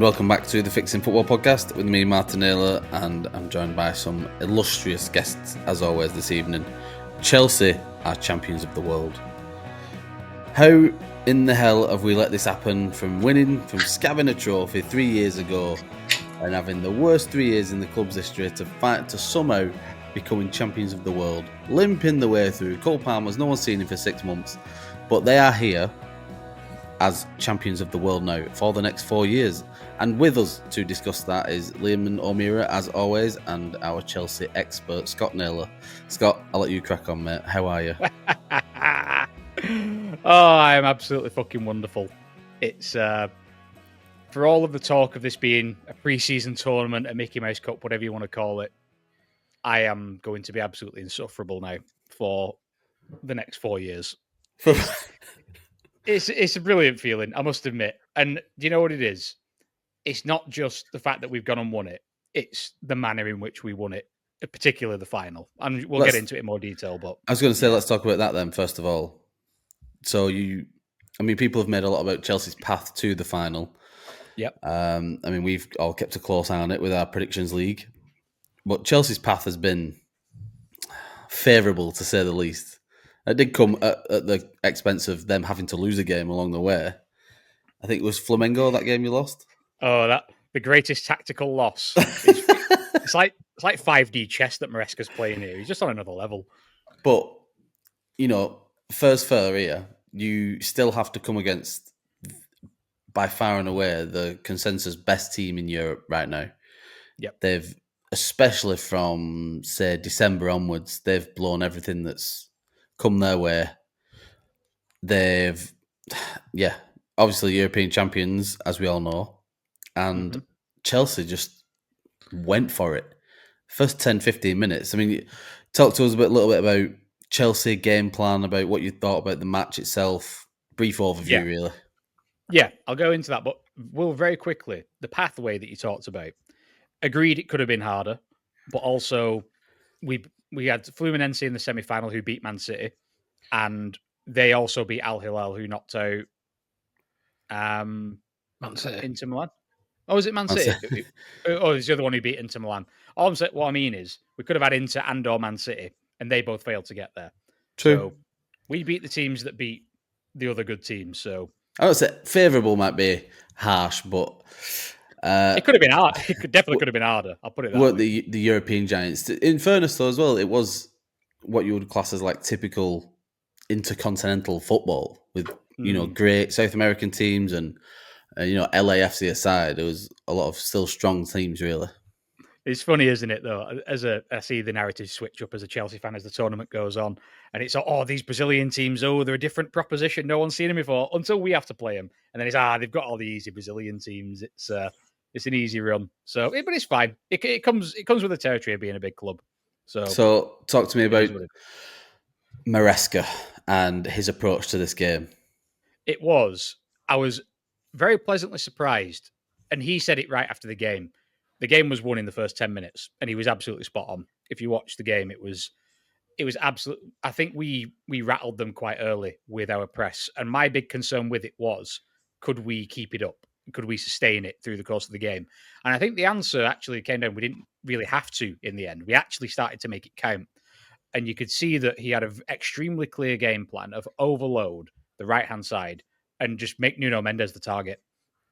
welcome back to the Fixing Football podcast with me, Martin Naylor, and I'm joined by some illustrious guests as always this evening. Chelsea are champions of the world. How in the hell have we let this happen from scabbing a trophy 3 years ago and having the worst 3 years in the club's history to fight to somehow becoming champions of the world, limping the way through. Cole Palmer's no one's seen him for 6 months, but they are here as champions of the world now for the next 4 years. And with us to discuss that is Liam and O'Meara, as always, and our Chelsea expert, Scott Naylor. Scott, I'll let you crack on, mate. How are you? I am absolutely fucking wonderful. It's for all of the talk of this being a pre-season tournament, a Mickey Mouse Cup, whatever you want to call it, I am going to be absolutely insufferable now for the next 4 years. It's a brilliant feeling, I must admit. And do you know what it is? It's not just the fact that we've gone and won it. It's the manner in which we won it, particularly the final. And we'll get into it in more detail. But I was going to say, let's talk about that then, first of all. So people have made a lot about Chelsea's path to the final. Yep. We've all kept a close eye on it with our predictions league. But Chelsea's path has been favourable, to say the least. It did come at the expense of them having to lose a game along the way. I think it was Flamengo, that game you lost. Oh, the greatest tactical loss. It's like 5D chess that Maresca's playing here. He's just on another level. But, first fair here, you still have to come against, by far and away, the consensus best team in Europe right now. Yep. They've, especially from, say, December onwards, they've blown everything that's come their way. They've, obviously European champions, as we all know. And Chelsea just went for it. First 10, 15 minutes. Talk to us a little bit about Chelsea game plan, about what you thought about the match itself. Brief overview, really. Yeah, I'll go into that. But very quickly, the pathway that you talked about. Agreed, it could have been harder. But also, we had Fluminense in the semi-final who beat Man City. And they also beat Al Hilal, who knocked out Man City. Inter Milan. Oh, was it Man City? Oh, it's the other one who beat Inter Milan. What I mean is, we could have had Inter and or Man City, and they both failed to get there. True. So we beat the teams that beat the other good teams. So I would say favourable might be harsh, but it could have been hard. It definitely could have been harder. I'll put it that way. The European giants. In fairness, though, as well, it was what you would class as like typical intercontinental football with great South American teams and. LAFC aside, there was a lot of still strong teams, really. It's funny, isn't it, though? I see the narrative switch up as a Chelsea fan as the tournament goes on. And it's, these Brazilian teams, they're a different proposition. No one's seen them before until we have to play them. And then it's, they've got all the easy Brazilian teams. It's an easy run. So, but it's fine. It comes with the territory of being a big club. So talk to me about Maresca and his approach to this game. I was very pleasantly surprised. And he said it right after the game. The game was won in the first 10 minutes, and he was absolutely spot on. If you watch the game, it was absolute. I think we rattled them quite early with our press. And my big concern with it was, could we keep it up? Could we sustain it through the course of the game? And I think the answer actually came down. We didn't really have to in the end. We actually started to make it count. And you could see that he had an extremely clear game plan of overload the right-hand side and just make Nuno Mendes the target.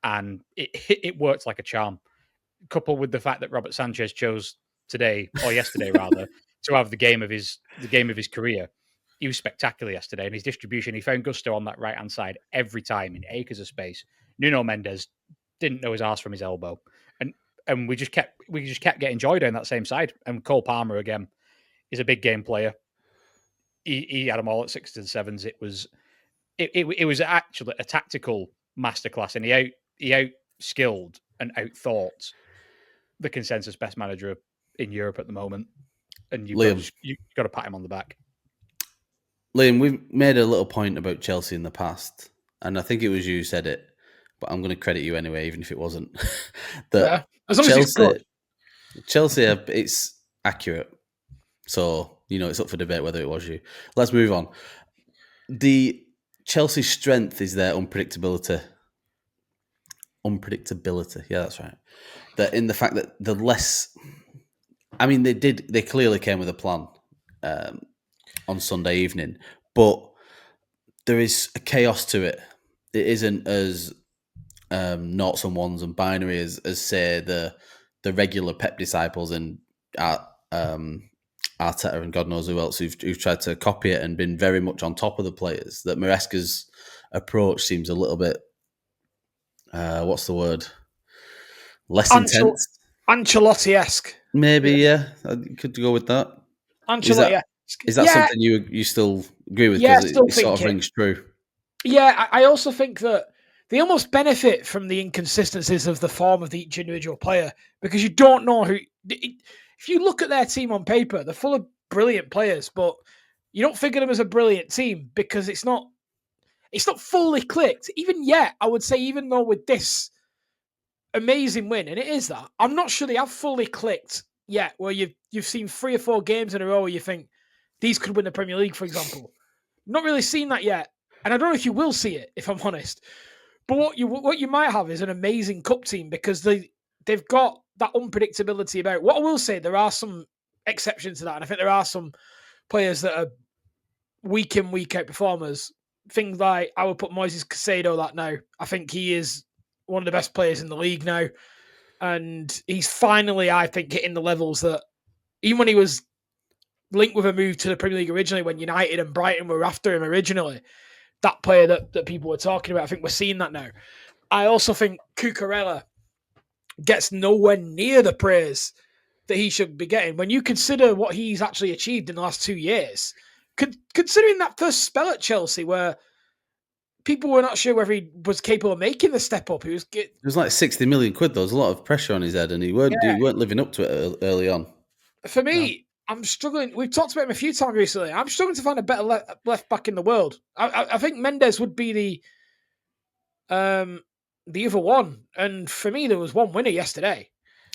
And it worked like a charm. Coupled with the fact that Robert Sanchez chose yesterday rather, to have the game of his career. He was spectacular yesterday, and his distribution, he found gusto on that right-hand side every time in acres of space. Nuno Mendes didn't know his arse from his elbow. And we just kept getting joy down that same side. And Cole Palmer, again, is a big game player. He had them all at 6s and 7s. It was actually a tactical masterclass, and he out-skilled and out-thought the consensus best manager in Europe at the moment. And you've got to pat him on the back. Liam, we've made a little point about Chelsea in the past, and I think it was you who said it, but I'm going to credit you anyway, even if it wasn't. As long as it's good. Chelsea, it's accurate. So, it's up for debate whether it was you. Let's move on. The Chelsea's strength is their unpredictability. unpredictability. Yeah, that's right. That in the fact that the less, I mean, they clearly came with a plan on Sunday evening, but there is a chaos to it. It isn't as noughts and ones and binary as say the regular Pep disciples and Arteta and God knows who else who've tried to copy it and been very much on top of the players. That Maresca's approach seems a little bit, what's the word? Less intense. Ancelotti-esque. Maybe, yeah. I could go with that. Ancelotti-esque. Is that something you still agree with? Yeah, Because it sort of rings true. Yeah, I also think that they almost benefit from the inconsistencies of the form of each individual player because you don't know who. If you look at their team on paper, they're full of brilliant players, but you don't figure them as a brilliant team because it's not fully clicked. Even yet, I would say, even though with this amazing win, and it is that, I'm not sure they have fully clicked yet. Where you've seen 3 or 4 games in a row where you think these could win the Premier League, for example. Not really seen that yet. And I don't know if you will see it, if I'm honest. But what you might have is an amazing cup team because they've got that unpredictability about. What I will say, there are some exceptions to that, and I think there are some players that are week in, week out performers. Things like I would put Moises Caicedo that now. I think he is one of the best players in the league now, and he's finally, I think, hitting the levels that even when he was linked with a move to the Premier League originally, when United and Brighton were after him originally. That player that people were talking about. I think we're seeing that now. I also think Cucurella gets nowhere near the praise that he should be getting. When you consider what he's actually achieved in the last 2 years, considering that first spell at Chelsea where people were not sure whether he was capable of making the step up. It was like 60 million quid. There was a lot of pressure on his head and he weren't living up to it early on. For me, I'm struggling. We've talked about him a few times recently. I'm struggling to find a better left back in the world. I think Mendes would be the other one. And for me, there was one winner yesterday.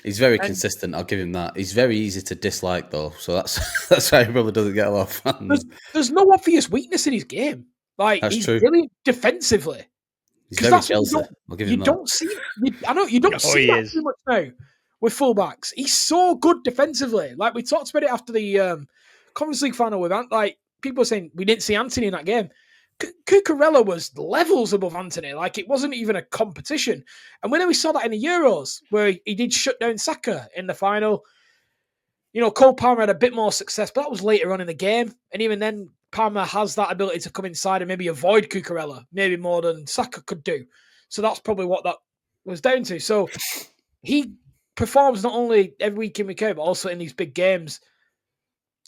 He's very consistent. I'll give him that. He's very easy to dislike, though. So that's why he probably doesn't get a lot of fans. There's no obvious weakness in his game. Like that's he's true. Brilliant defensively. He's very Chelsea. I'll give him that. Don't see. I know you don't see that too much now with fullbacks. He's so good defensively. Like we talked about it after the Conference League final with like people were saying we didn't see Anthony in that game. Cucurella was levels above Anthony. Like it wasn't even a competition. And when we saw that in the Euros, where he did shut down Saka in the final, you know, Cole Palmer had a bit more success, but that was later on in the game. And even then, Palmer has that ability to come inside and maybe avoid Cucurella, maybe more than Saka could do. So that's probably what that was down to. So he performs not only every week in, week out, but also in these big games.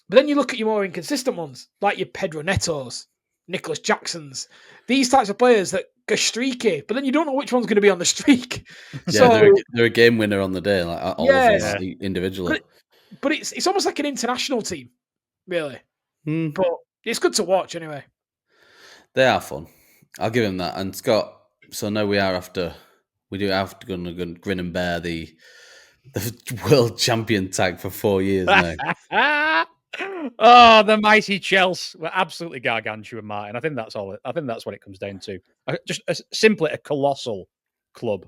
But then you look at your more inconsistent ones, like your Pedro Netos, Nicholas Jacksons, these types of players that go streaky, but then you don't know which one's going to be on the streak. Yeah, so, they're a game winner on the day, like all of us individually. But it's almost like an international team, really. But it's good to watch anyway. They are fun. I'll give him that. And Scott, so now we do have to go and grin and bear the world champion tag for 4 years now. Oh, the mighty Chelsea were absolutely gargantuan, Martin. I think that's all. I think that's what it comes down to. Just simply a colossal club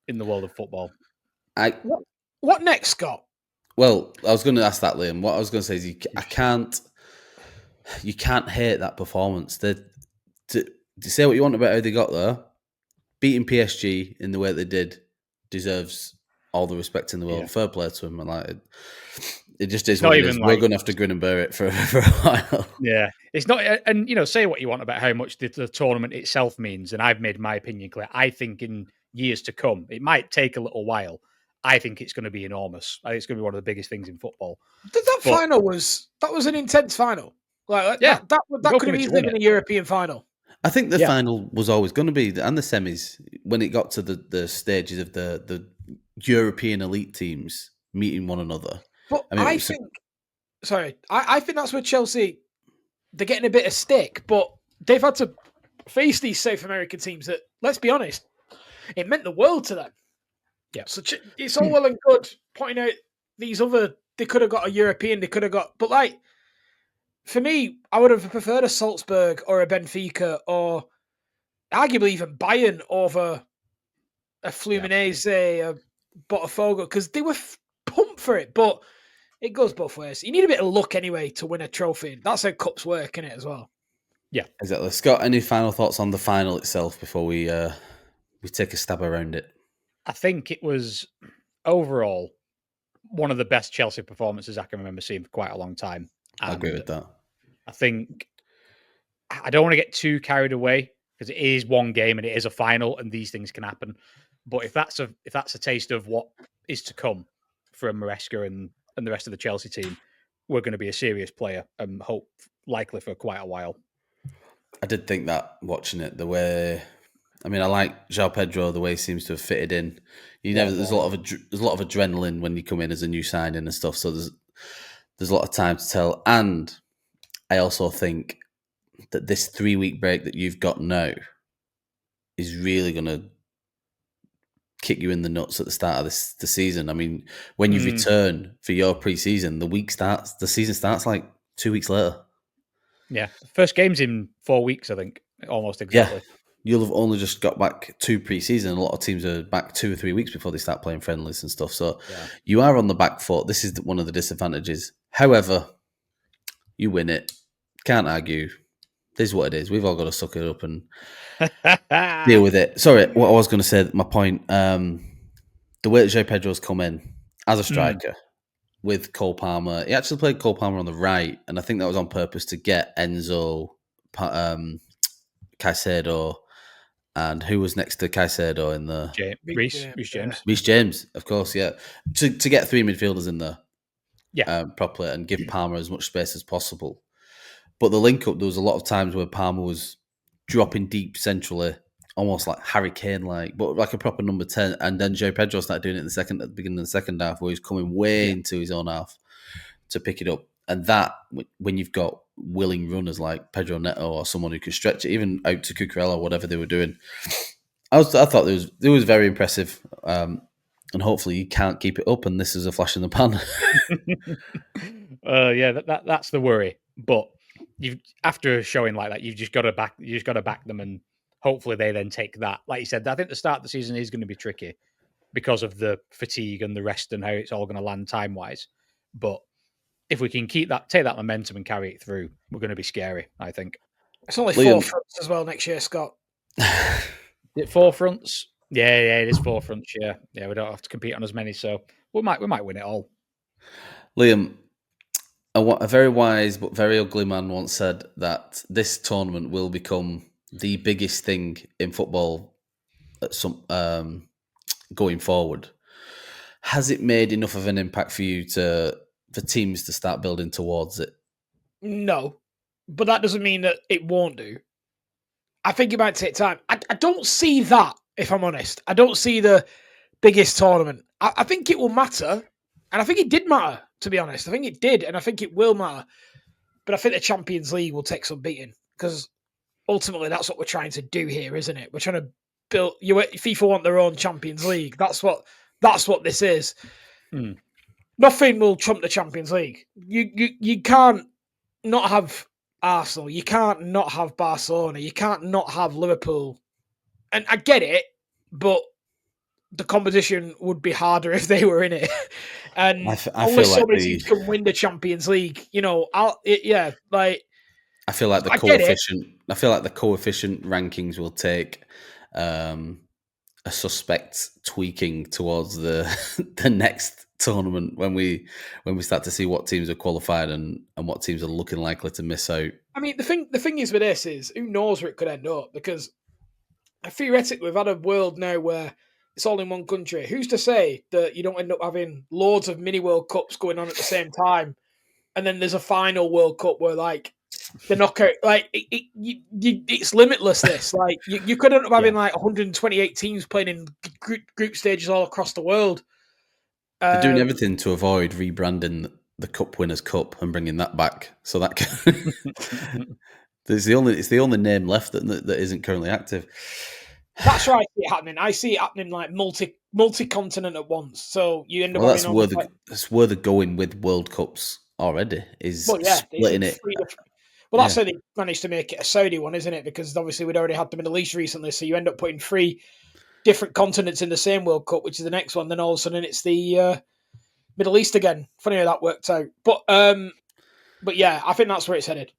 in the world of football. What next, Scott? Well, I was going to ask that, Liam. What I was going to say is you can't hate that performance. To say what you want about how they got there, beating PSG in the way they did deserves all the respect in the world. Yeah. Fair play to them. And it just is what it is. We're going to have to grin and bear it for a while. Yeah. It's not, and say what you want about how much the tournament itself means, and I've made my opinion clear. I think in years to come, it might take a little while. I think it's going to be enormous. I think it's going to be one of the biggest things in football. Final was an intense final. That could have easily been a European final. I think the final was always going to be, and the semis, when it got to the stages of the European elite teams meeting one another. But I think that's where Chelsea, they're getting a bit of stick, but they've had to face these South American teams that, let's be honest, it meant the world to them. Yeah. So it's all well and good pointing out these other, they could have got a European, but for me, I would have preferred a Salzburg or a Benfica or arguably even Bayern over a Fluminense, a Botafogo, because they were pumped for it. But it goes both ways. You need a bit of luck anyway to win a trophy. That's how cups work, isn't it, as well? Yeah, exactly. Scott, any final thoughts on the final itself before we take a stab around it? I think it was overall one of the best Chelsea performances I can remember seeing for quite a long time. I agree with that. I think I don't want to get too carried away because it is one game and it is a final and these things can happen. But if that's a taste of what is to come from Maresca and the rest of the Chelsea team, we're going to be a serious player and hope likely for quite a while. I did think that watching it, the way, I mean, I like João Pedro, the way he seems to have fitted in. There's a lot of adrenaline when you come in as a new signing and stuff. So there's a lot of time to tell. And I also think that this 3-week break that you've got now is really going to kick you in the nuts at the start of the season. I mean, when you return for your pre-season, the season starts like 2 weeks later. Yeah, first game's in 4 weeks, I think, almost exactly. Yeah, you'll have only just got back to pre-season. A lot of teams are back 2 or 3 weeks before they start playing friendlies and stuff. So you are on the back foot. This is one of the disadvantages. However, you win it. Can't argue. This is what it is. We've all got to suck it up and deal with it. Sorry, what I was going to say, my point, the way that João Pedro's come in as a striker with Cole Palmer, he actually played Cole Palmer on the right, and I think that was on purpose to get Enzo, Caicedo, and who was next to Caicedo in the... Reece James, of course, yeah. To get 3 midfielders in there properly and give Palmer as much space as possible. But the link-up, there was a lot of times where Palmer was dropping deep centrally, almost like Harry Kane-like, but like a proper number 10. And then João Pedro started doing it at the beginning of the second half, where he's coming way into his own half to pick it up. And that, when you've got willing runners like Pedro Neto or someone who could stretch it, even out to Cucurella or whatever they were doing, I thought it was very impressive. And hopefully you can't keep it up, and this is a flash in the pan. That's the worry. But after a showing like that, you've just got to back them, and hopefully they then take that. Like you said, I think the start of the season is going to be tricky because of the fatigue and the rest and how it's all going to land time wise. But if we can take that momentum and carry it through, we're going to be scary, I think. It's only 4 fronts as well next year, Scott. Is it 4 fronts? Yeah, it is 4 fronts. Yeah, we don't have to compete on as many, so we might win it all. Liam, a very wise but very ugly man once said that this tournament will become the biggest thing in football at some going forward. Has it made enough of an impact for you for teams to start building towards it? No, but that doesn't mean that it won't do. I think it might take time. I don't see that, if I'm honest. I don't see the biggest tournament. I think it will matter, and I think it did matter, to be honest. I think it did, and I think it will matter. But I think the Champions League will take some beating, because ultimately that's what we're trying to do here, isn't it? We're trying to build... FIFA want their own Champions League. That's what this is. Nothing will trump the Champions League. You can't not have Arsenal. You can't not have Barcelona. You can't not have Liverpool. And I get it, but the competition would be harder if they were in it. And only so many teams can win the Champions League. I feel like the coefficient rankings will take a suspect tweaking towards the next tournament when we start to see what teams are qualified and what teams are looking likely to miss out. I mean, the thing is with this is, who knows where it could end up, because theoretically we've had a world now where it's all in one country. Who's to say that you don't end up having loads of mini World Cups going on at the same time, and then there's a final World Cup where the knockout, it's limitless. This you could end up having 128 teams playing in group stages all across the world. They're doing everything to avoid rebranding the Cup Winners' Cup and bringing that back. So that it's the only name left that isn't currently active. That's right. I see it happening. I see it happening multi-continent at once. So you end up. Well, that's where they're going with World Cups already. Splitting it. Well, that's how they managed to make it a Saudi one, isn't it? Because obviously we'd already had the Middle East recently, so you end up putting 3 different continents in the same World Cup, which is the next one. Then all of a sudden it's the Middle East again. Funny how that worked out. But yeah, I think that's where it's headed.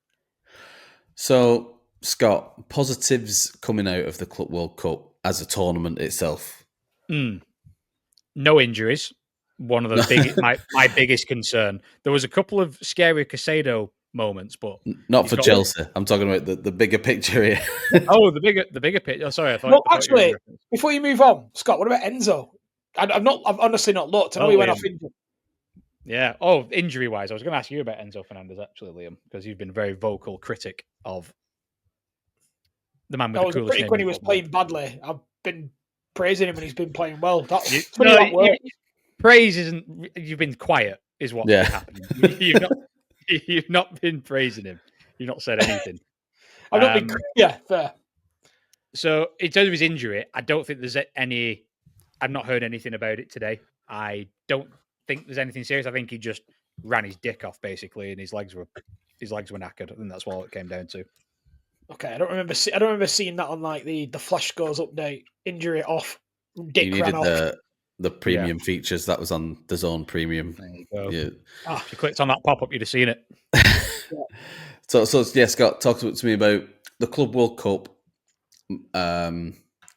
So, Scott, positives coming out of the Club World Cup as a tournament itself. No injuries. One of the big my biggest concern. There was a couple of scary Casado moments, but not for Chelsea. I'm talking about the bigger picture here. Oh, the bigger picture. Oh, sorry, I thought. Well, actually, before you move on, Scott, what about Enzo? I've honestly not looked. I know he went off injured. Yeah. Oh, injury wise, I was going to ask you about Enzo Fernandez actually, Liam, because you've been a very vocal critic of the man with the coolest name. When he was playing badly, I've been praising him when he's been playing well. Praise isn't. You've been quiet, is what's been happening. You've not been praising him. You've not said anything. I've not been. Yeah, fair. So in terms of his injury, I don't think there's any. I've not heard anything about it today. I don't think there's anything serious. I think he just ran his dick off basically, and his legs were knackered. I think that's all it came down to. Okay, I don't remember seeing that on like the Flash Scores update. Injury off, dick ran off. The premium features that was on the Zone Premium. There you go. Yeah. If you clicked on that pop up, you'd have seen it. So yeah, Scott, talk to me about the Club World Cup.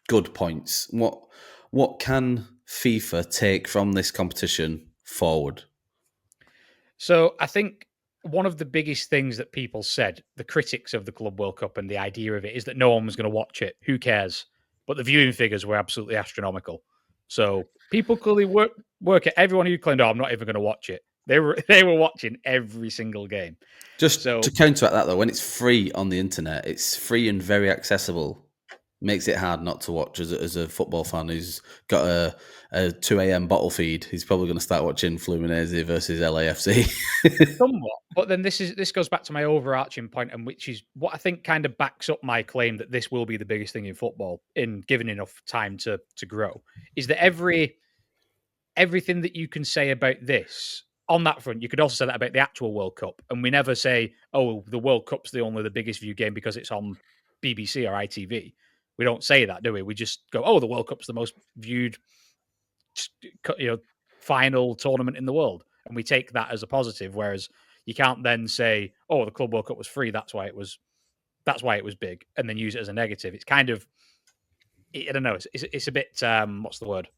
Good points. What can FIFA take from this competition forward? So I think one of the biggest things that people said, the critics of the Club World Cup and the idea of it, is that no one was going to watch it. Who cares? But the viewing figures were absolutely astronomical. So people clearly work at everyone who claimed, I'm not even going to watch it. They were watching every single game. Just to counteract that, though, when it's free on the internet, it's free and very accessible. Makes it hard not to watch as a football fan who's got a 2 a.m. bottle feed. He's probably going to start watching Fluminense versus LAFC. Somewhat. But then this goes back to my overarching point, and which is what I think kind of backs up my claim that this will be the biggest thing in football, in given enough time to grow, is that everything that you can say about this on that front, you could also say that about the actual World Cup. And we never say, oh, the World Cup's the biggest view game because it's on BBC or ITV. We don't say that, do we? We just go, oh, the World Cup's the most viewed final tournament in the world. And we take that as a positive, whereas you can't then say, oh, the Club World Cup was free, that's why it was big, and then use it as a negative. It's kind of, I don't know, it's a bit, what's the word? A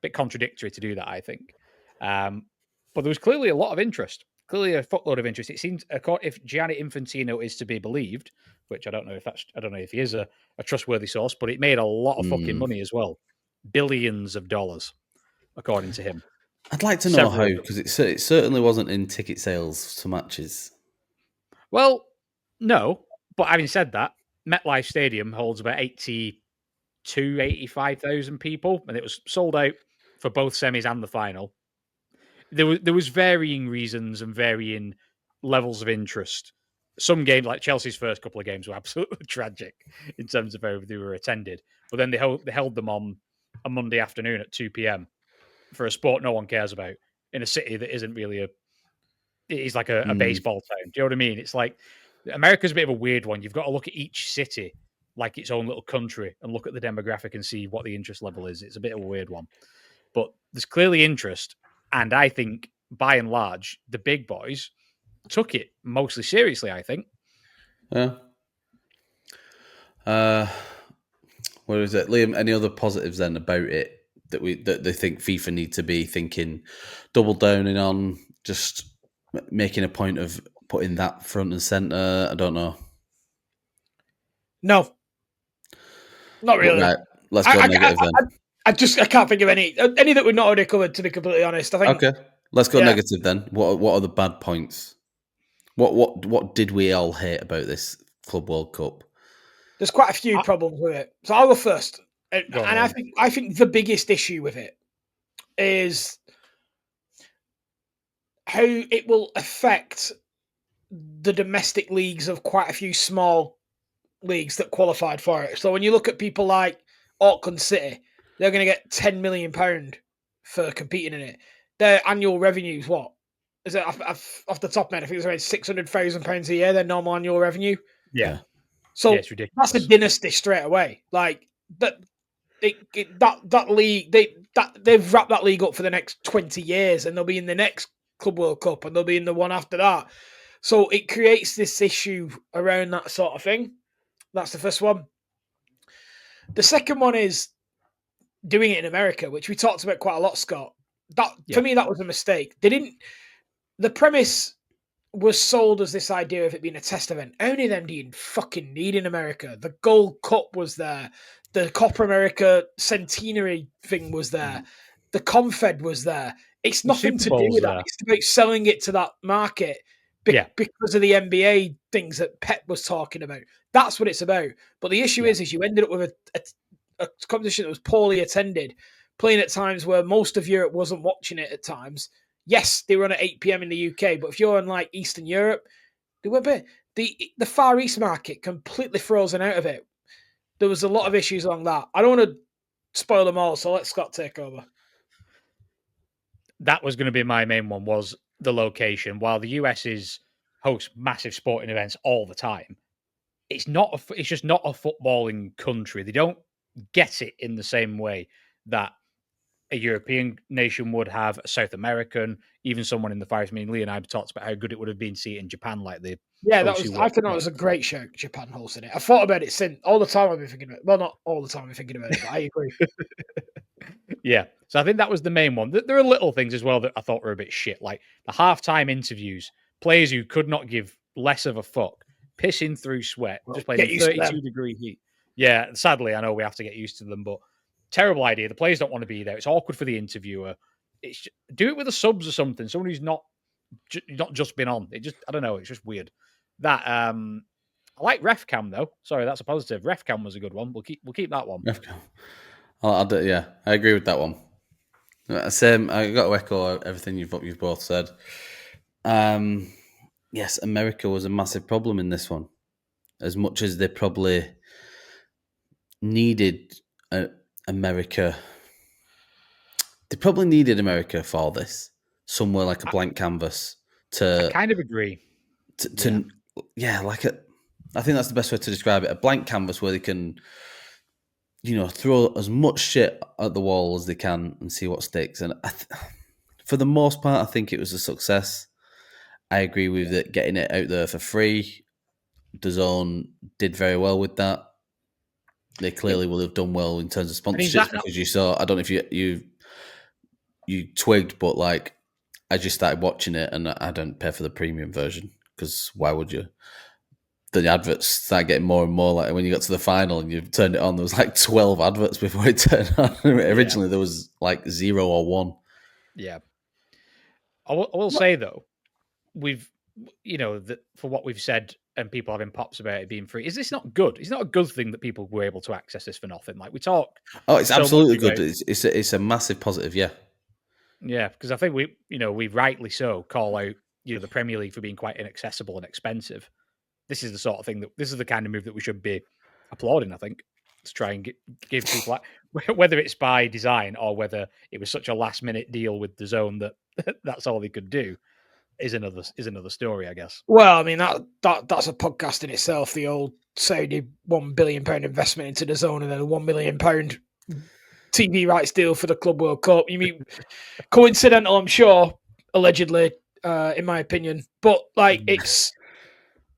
bit contradictory to do that, I think. But there was clearly a lot of interest, clearly a fuckload of interest. It seems, if Gianni Infantino is to be believed, which I don't know if he is a trustworthy source, but it made a lot of fucking money as well. Billions of dollars, according to him. I'd like to know how, because it certainly wasn't in ticket sales to matches. Well, no, but having said that, MetLife Stadium holds about 85,000 people, and it was sold out for both semis and the final. There was varying reasons and varying levels of interest. Some games, like Chelsea's first couple of games, were absolutely tragic in terms of how they were attended. But then they held them on a Monday afternoon at 2 p.m. for a sport no one cares about in a city that isn't really it's like a baseball town. Do you know what I mean? It's like America's a bit of a weird one. You've got to look at each city like its own little country and look at the demographic and see what the interest level is. It's a bit of a weird one. But there's clearly interest. And I think, by and large, the big boys took it mostly seriously, I think. Yeah. Where is it? Liam, any other positives then about it that they think FIFA need to be thinking, double downing on, just making a point of putting that front and centre? I don't know. No. Not really. Right, let's go negative then. I can't think of any that we're not already covered, to be completely honest. I think. Okay, let's go negative then. What are the bad points? What did we all hate about this Club World Cup? There's quite a few problems with it, so I'll go first. I think the biggest issue with it is how it will affect the domestic leagues of quite a few small leagues that qualified for it. So when you look at people like Auckland City, they're going to get £10 million for competing in it. Their annual revenue is what? Is it off the top of my head? I think it's around £600,000 a year, their normal annual revenue. Yeah. So it's ridiculous. That's a dynasty straight away. Like that, that league they've wrapped that league up for the next 20 years, and they'll be in the next Club World Cup, and they'll be in the one after that. So it creates this issue around that sort of thing. That's the first one. The second one is doing it in America, which we talked about quite a lot, Scott. For me, that was a mistake. The premise was sold as this idea of it being a test event. Only them do you fucking need in America. The Gold Cup was there. The Copa America centenary thing was there. The Confed was there. It's nothing to do with that. It's about selling it to that market because of the NBA things that Pep was talking about. That's what it's about. But the issue is you ended up with a competition that was poorly attended, playing at times where most of Europe wasn't watching it at times. Yes, they run at 8 p.m. in the UK, but if you're in like Eastern Europe, they were the Far East market completely frozen out of it. There was a lot of issues along that. I don't want to spoil them all, so let Scott take over. That was going to be my main one, was the location. While the US hosts massive sporting events all the time, it's just not a footballing country. They don't get it in the same way that a European nation would have, a South American, even someone in the Far East. I mean, Lee and I talked about how good it would have been to see it in Japan, like the I think that was a great show, Japan hosting it. I thought about it since all the time I've been thinking about it. Well, not all the time I've been thinking about it, but I agree. Yeah, so I think that was the main one. There are little things as well that I thought were a bit shit, like the halftime interviews, players who could not give less of a fuck, pissing through sweat, just playing in 32-degree heat. Yeah, sadly, I know we have to get used to them, but terrible idea. The players don't want to be there. It's awkward for the interviewer. Do it with the subs or something. Someone who's not just been on. I don't know. It's just weird. That I like ref cam though. Sorry, that's a positive. Ref cam was a good one. We'll keep that one. Ref cam. I agree with that one. Same. I got to echo everything you've both said. Yes, America was a massive problem in this one. As much as they probably needed America, they probably needed America for this. Somewhere like a blank canvas to. I kind of agree. I think that's the best way to describe it. A blank canvas where they can, throw as much shit at the wall as they can and see what sticks. And for the most part, I think it was a success. I agree with it, getting it out there for free. DAZN did very well with that. They clearly will have done well in terms of sponsorships because you saw. I don't know if you twigged, but like I just started watching it and I don't pay for the premium version because why would you? The adverts started getting more and more. Like when you got to the final and you turned it on, there was like 12 adverts before it turned on. Originally, there was like 0 or 1. Yeah, I will say though, we've for what we've said and people having pops about it being free, is this not good? It's not a good thing that people were able to access this for nothing. Like we talk. Oh, it's absolutely good. It's a massive positive. Yeah. Yeah, because I think we rightly so call out the Premier League for being quite inaccessible and expensive. This is the sort of thing this is the kind of move that we should be applauding. I think to try and give people, whether it's by design or whether it was such a last minute deal with DAZN that that's all they could do. Is another story, I guess. Well, I mean that's a podcast in itself. The old Saudi £1 billion investment into DAZN and then a £1 million TV rights deal for the Club World Cup. You mean coincidental? I'm sure, allegedly, in my opinion. But like it's,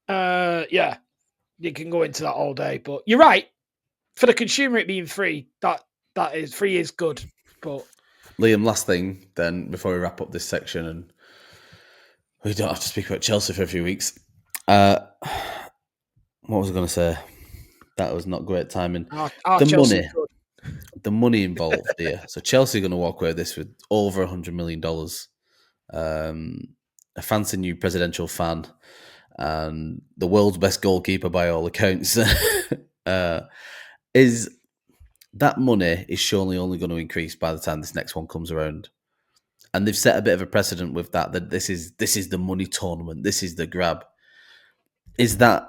you can go into that all day. But you're right. For the consumer, it being free, that is free is good. But Liam, last thing then before we wrap up this section and. We don't have to speak about Chelsea for a few weeks. What was I going to say? That was not great timing. The money involved here. So Chelsea are going to walk away with this with over $100 million. A fancy new presidential fan and the world's best goalkeeper by all accounts. Is that money is surely only going to increase by the time this next one comes around. And they've set a bit of a precedent with that this is the money tournament. This is the grab. Is that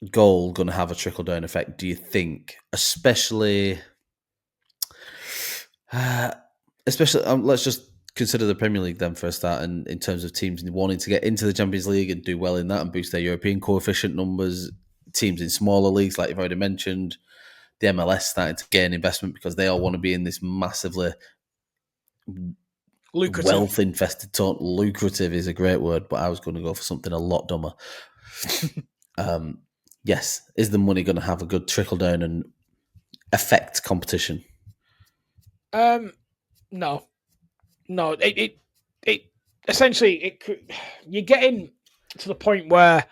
goal going to have a trickle-down effect, do you think? Especially, let's just consider the Premier League then for a start, and in terms of teams wanting to get into the Champions League and do well in that and boost their European coefficient numbers, teams in smaller leagues, like you've already mentioned, the MLS starting to gain investment because they all want to be in this massively Lucrative. wealth-infested total. Lucrative is a great word, but I was going to go for something a lot dumber. Yes, is the money going to have a good trickle down and affect competition? No. It essentially you're getting to the point where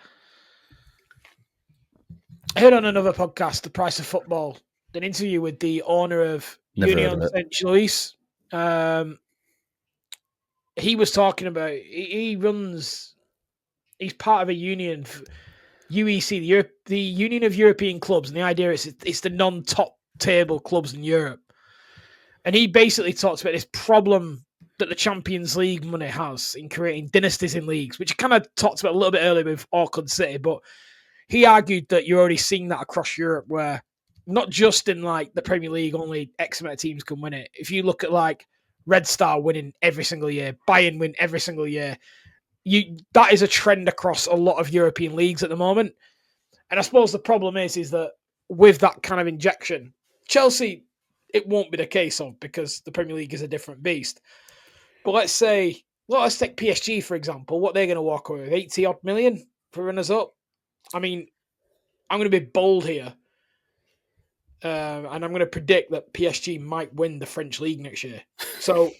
I heard on another podcast, The Price of Football, an interview with the owner of Never heard Union of it. Saint Louis. He was talking about he's part of a union, UEC, the Union of European Clubs, and the idea is it's the non-top table clubs in Europe. And he basically talks about this problem that the Champions League money has in creating dynasties in leagues, which I kind of talked about a little bit earlier with Auckland City, but he argued that you're already seeing that across Europe, where not just in like the Premier League, only X amount of teams can win it. If you look at like Red Star winning every single year, Bayern win every single year, that is a trend across a lot of European leagues at the moment. And I suppose the problem is that with that kind of injection, Chelsea, it won't be the case of, because the Premier League is a different beast. But let's take PSG, for example. What they're going to walk away with, 80 odd million for runners up. I mean, I'm going to be bold here. And I'm going to predict that PSG might win the French league next year. So,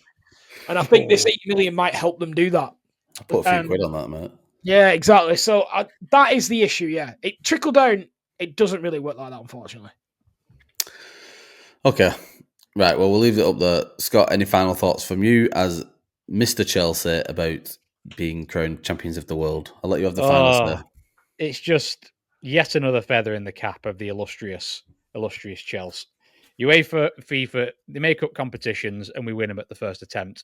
and I think this 80 million might help them do that. I put a few quid on that, mate. Yeah, exactly. So that is the issue. Yeah, it trickle down. It doesn't really work like that, unfortunately. Okay, right. Well, we'll leave it up there. Scott, any final thoughts from you as Mr. Chelsea about being crowned champions of the world? I'll let you have the final say. It's just yet another feather in the cap of the illustrious Chelsea. UEFA, FIFA, they make up competitions and we win them at the first attempt.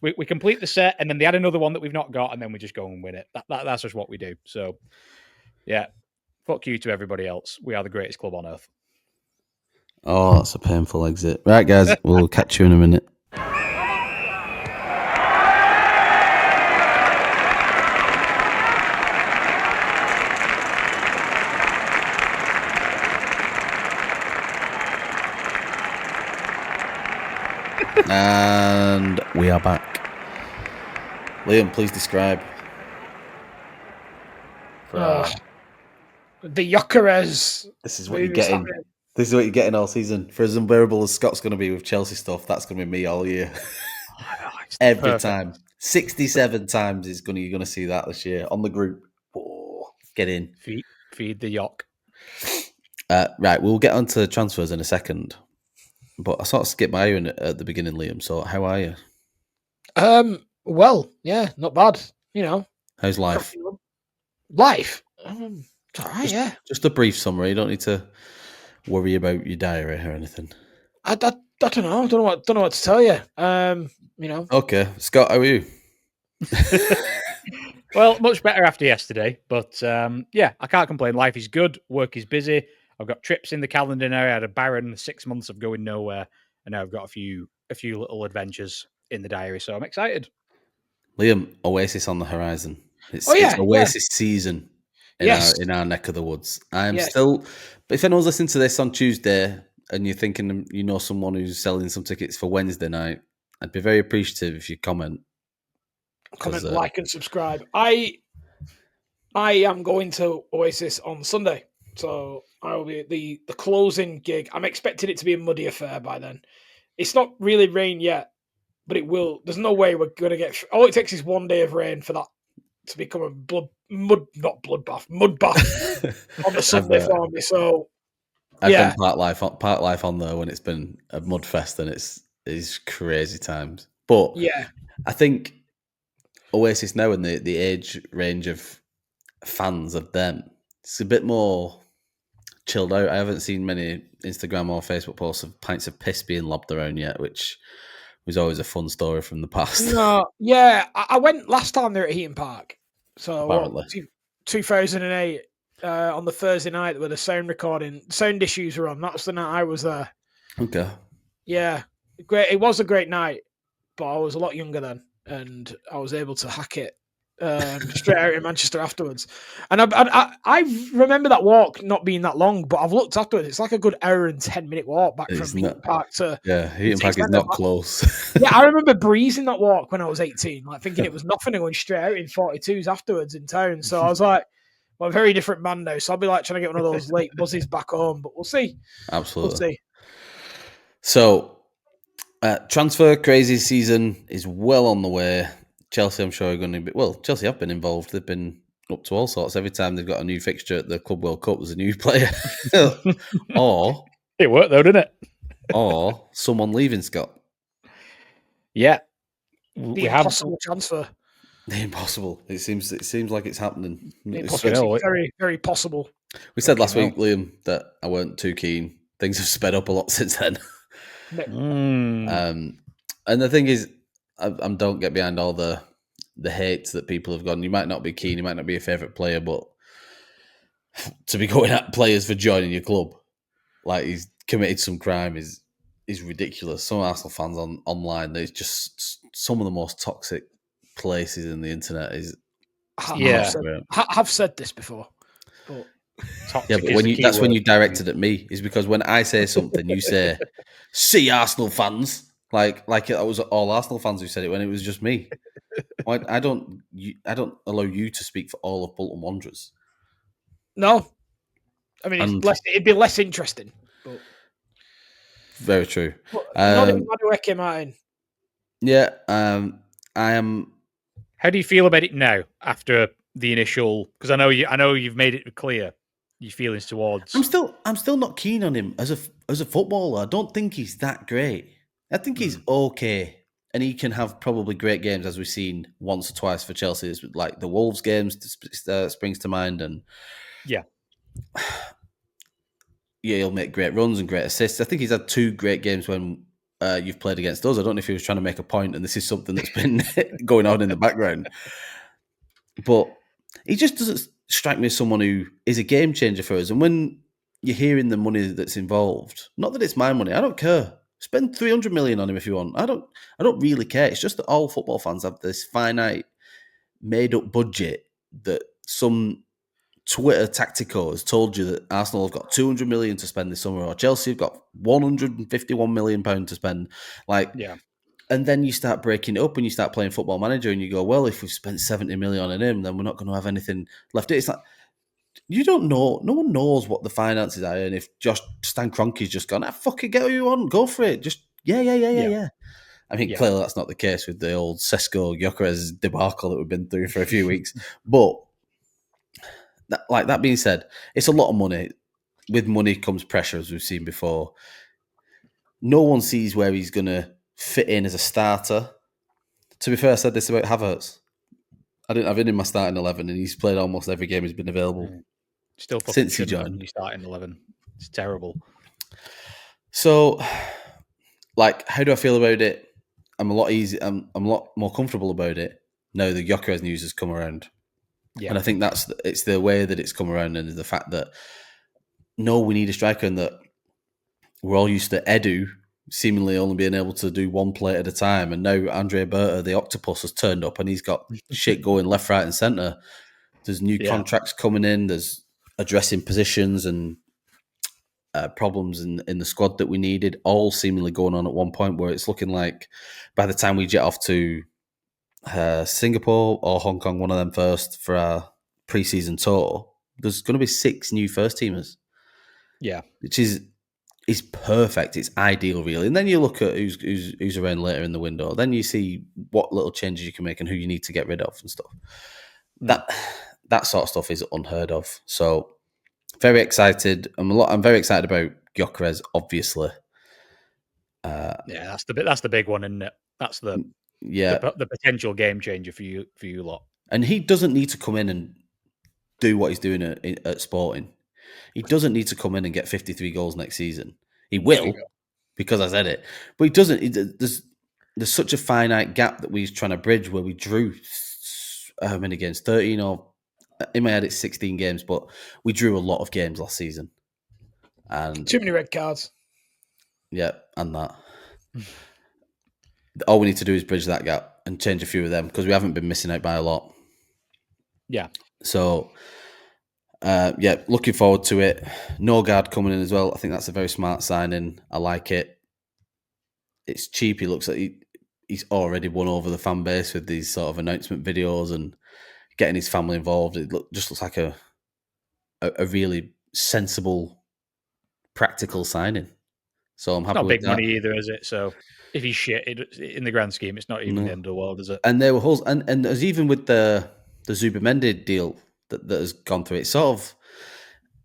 we complete the set and then they add another one that we've not got and then we just go and win it. That's just what we do. So, yeah, fuck you to everybody else. We are the greatest club on earth. Oh, that's a painful exit. Right, guys, we'll catch you in a minute. And we are back. Liam, please describe. The Gyokeres. This is what you're getting. This is what you're getting all season. For as unbearable as Scott's going to be with Chelsea stuff, that's going to be me all year. Every perfect. time. 67 times you're going to see that this year on the group. Oh, get in. Feed the Yok. Right, we'll get on to transfers in a second. But I sort of skipped by you at the beginning, Liam. So how are you? Well, yeah, not bad. You know. How's life? Life? It's all right, yeah. Just a brief summary. You don't need to worry about your diary or anything. I don't know. I don't know what to tell you. You know. Okay, Scott, how are you? Well, much better after yesterday, but yeah, I can't complain. Life is good. Work is busy. I've got trips in the calendar now. I had a barren 6 months of going nowhere, and now I've got a few little adventures in the diary. So I'm excited. Liam, Oasis on the horizon. It's Oasis season in our neck of the woods. I'm still. But if anyone's listening to this on Tuesday and you're thinking you know someone who's selling some tickets for Wednesday night, I'd be very appreciative if you comment. Like, and subscribe. I am going to Oasis on Sunday, so I will be at the closing gig. I'm expecting it to be a muddy affair by then. It's not really rain yet, but it will. There's no way we're going to get. All it takes is 1 day of rain for that to become a mud bath on the Sunday for me. So I've done part life on there when it's been a mud fest, and it's crazy times. But yeah, I think Oasis now and the age range of fans of them, it's a bit more chilled out. I haven't seen many Instagram or Facebook posts of pints of piss being lobbed around yet, which was always a fun story from the past. No, yeah, I went last time they were at Heaton Park. So 2008 on the Thursday night where the sound issues were on. That was the night I was there. Okay. Yeah, great. It was a great night, but I was a lot younger then, and I was able to hack it straight out in Manchester afterwards. And I remember that walk not being that long, but I've looked afterwards. It's like a good hour and 10-minute walk back It's from not. Heaton Park to Heaton Park is Centre. not close. Yeah, I remember breezing that walk when I was 18, like thinking it was nothing and going straight out in 42s afterwards in town. So I was like, well, a very different man now. So I'll be like trying to get one of those late buses back home, but we'll see. Absolutely. We'll see. So, transfer crazy season is well on the way. Chelsea, I'm sure, are going to be. Well, Chelsea have been involved. They've been up to all sorts. Every time they've got a new fixture at the Club World Cup, there's a new player. Or It worked though, didn't it? Or someone leaving, Scott. Yeah. The impossible transfer. The impossible. It seems like it's happening. It's very, very possible. We said last week, Liam, that I weren't too keen. Things have sped up a lot since then. And the thing is, I don't get behind all the hate that people have gone. You might not be keen, you might not be a favourite player, but to be going at players for joining your club, like he's committed some crime, is ridiculous. Some Arsenal fans online, there's just some of the most toxic places in the internet. I've said this before, but yeah, but when you directed at me is because when I say something, you say, "See Arsenal fans," like it was all Arsenal fans who said it when it was just me. I don't allow you to speak for all of Bolton Wanderers. No, I mean it'd be less interesting. But... Very true. Noni Madueke, Martin. Yeah, I am. How do you feel about it now after the initial? Because I know you've made it clear your feelings towards. I'm still not keen on him as a footballer. I don't think he's that great. I think he's okay, and he can have probably great games, as we've seen once or twice for Chelsea, like the Wolves games springs to mind, and yeah, he'll make great runs and great assists. I think he's had 2 great games when you've played against us. I don't know if he was trying to make a point, and this is something that's been going on in the background, but he just doesn't strike me as someone who is a game changer for us. And when you're hearing the money that's involved, not that it's my money, I don't care. Spend 300 million on him if you want. I don't really care. It's just that all football fans have this finite, made-up budget that some Twitter tactico has told you that Arsenal have got 200 million to spend this summer, or Chelsea have got 151 million pounds to spend. And then you start breaking it up and you start playing Football Manager and you go, well, if we've spent 70 million on him, then we're not going to have anything left. It's like, you don't know. No one knows what the finances are. And if Stan Kroenke's just gone, fucking get who you want, go for it. Just, yeah. I mean, clearly that's not the case with the old Sesko Gyokeres debacle that we've been through for a few weeks. But that being said, it's a lot of money. With money comes pressure, as we've seen before. No one sees where he's going to fit in as a starter. To be fair, I said this about Havertz. I didn't have him in my starting 11, and he's played almost every game he's been available. Still since he joined. You starting 11. It's terrible. So, how do I feel about it? I'm a lot more comfortable about it now the Gyokeres news has come around. Yeah. And I think it's the way that it's come around, and the fact that we need a striker, and that we're all used to Edu seemingly only being able to do one play at a time, and now Andre Berta, the octopus, has turned up and he's got shit going left, right and centre. There's new contracts coming in, there's addressing positions and problems in the squad that we needed, all seemingly going on at one point, where it's looking like by the time we jet off to Singapore or Hong Kong, one of them first, for our pre-season tour, there's going to be 6 new first teamers. Yeah. Which is perfect. It's ideal, really. And then you look at who's around later in the window. Then you see what little changes you can make and who you need to get rid of and stuff. That sort of stuff is unheard of. So very excited. I'm very excited about Gyokeres, obviously. That's the big one, isn't it? That's the potential game changer for you lot. And he doesn't need to come in and do what he's doing at Sporting. He doesn't need to come in and get 53 goals next season. He will, because I said it. But he doesn't. There's such a finite gap that we're trying to bridge, where we drew how many games? 13, or in my head it's 16 games, but we drew a lot of games last season. And too many red cards. Yeah, and that. All we need to do is bridge that gap and change a few of them, because we haven't been missing out by a lot. Yeah. So, looking forward to it. Norgard coming in as well. I think that's a very smart signing. I like it. It's cheap. He looks like he's already won over the fan base with these sort of announcement videos and getting his family involved. It just looks like a really sensible, practical signing. So I'm It's happy not with big that. money either, is it? So if he's shit, in the grand scheme, it's not even the end of the world, is it? And there were holes, and as even with the Zubimendi deal that has gone through, it's sort of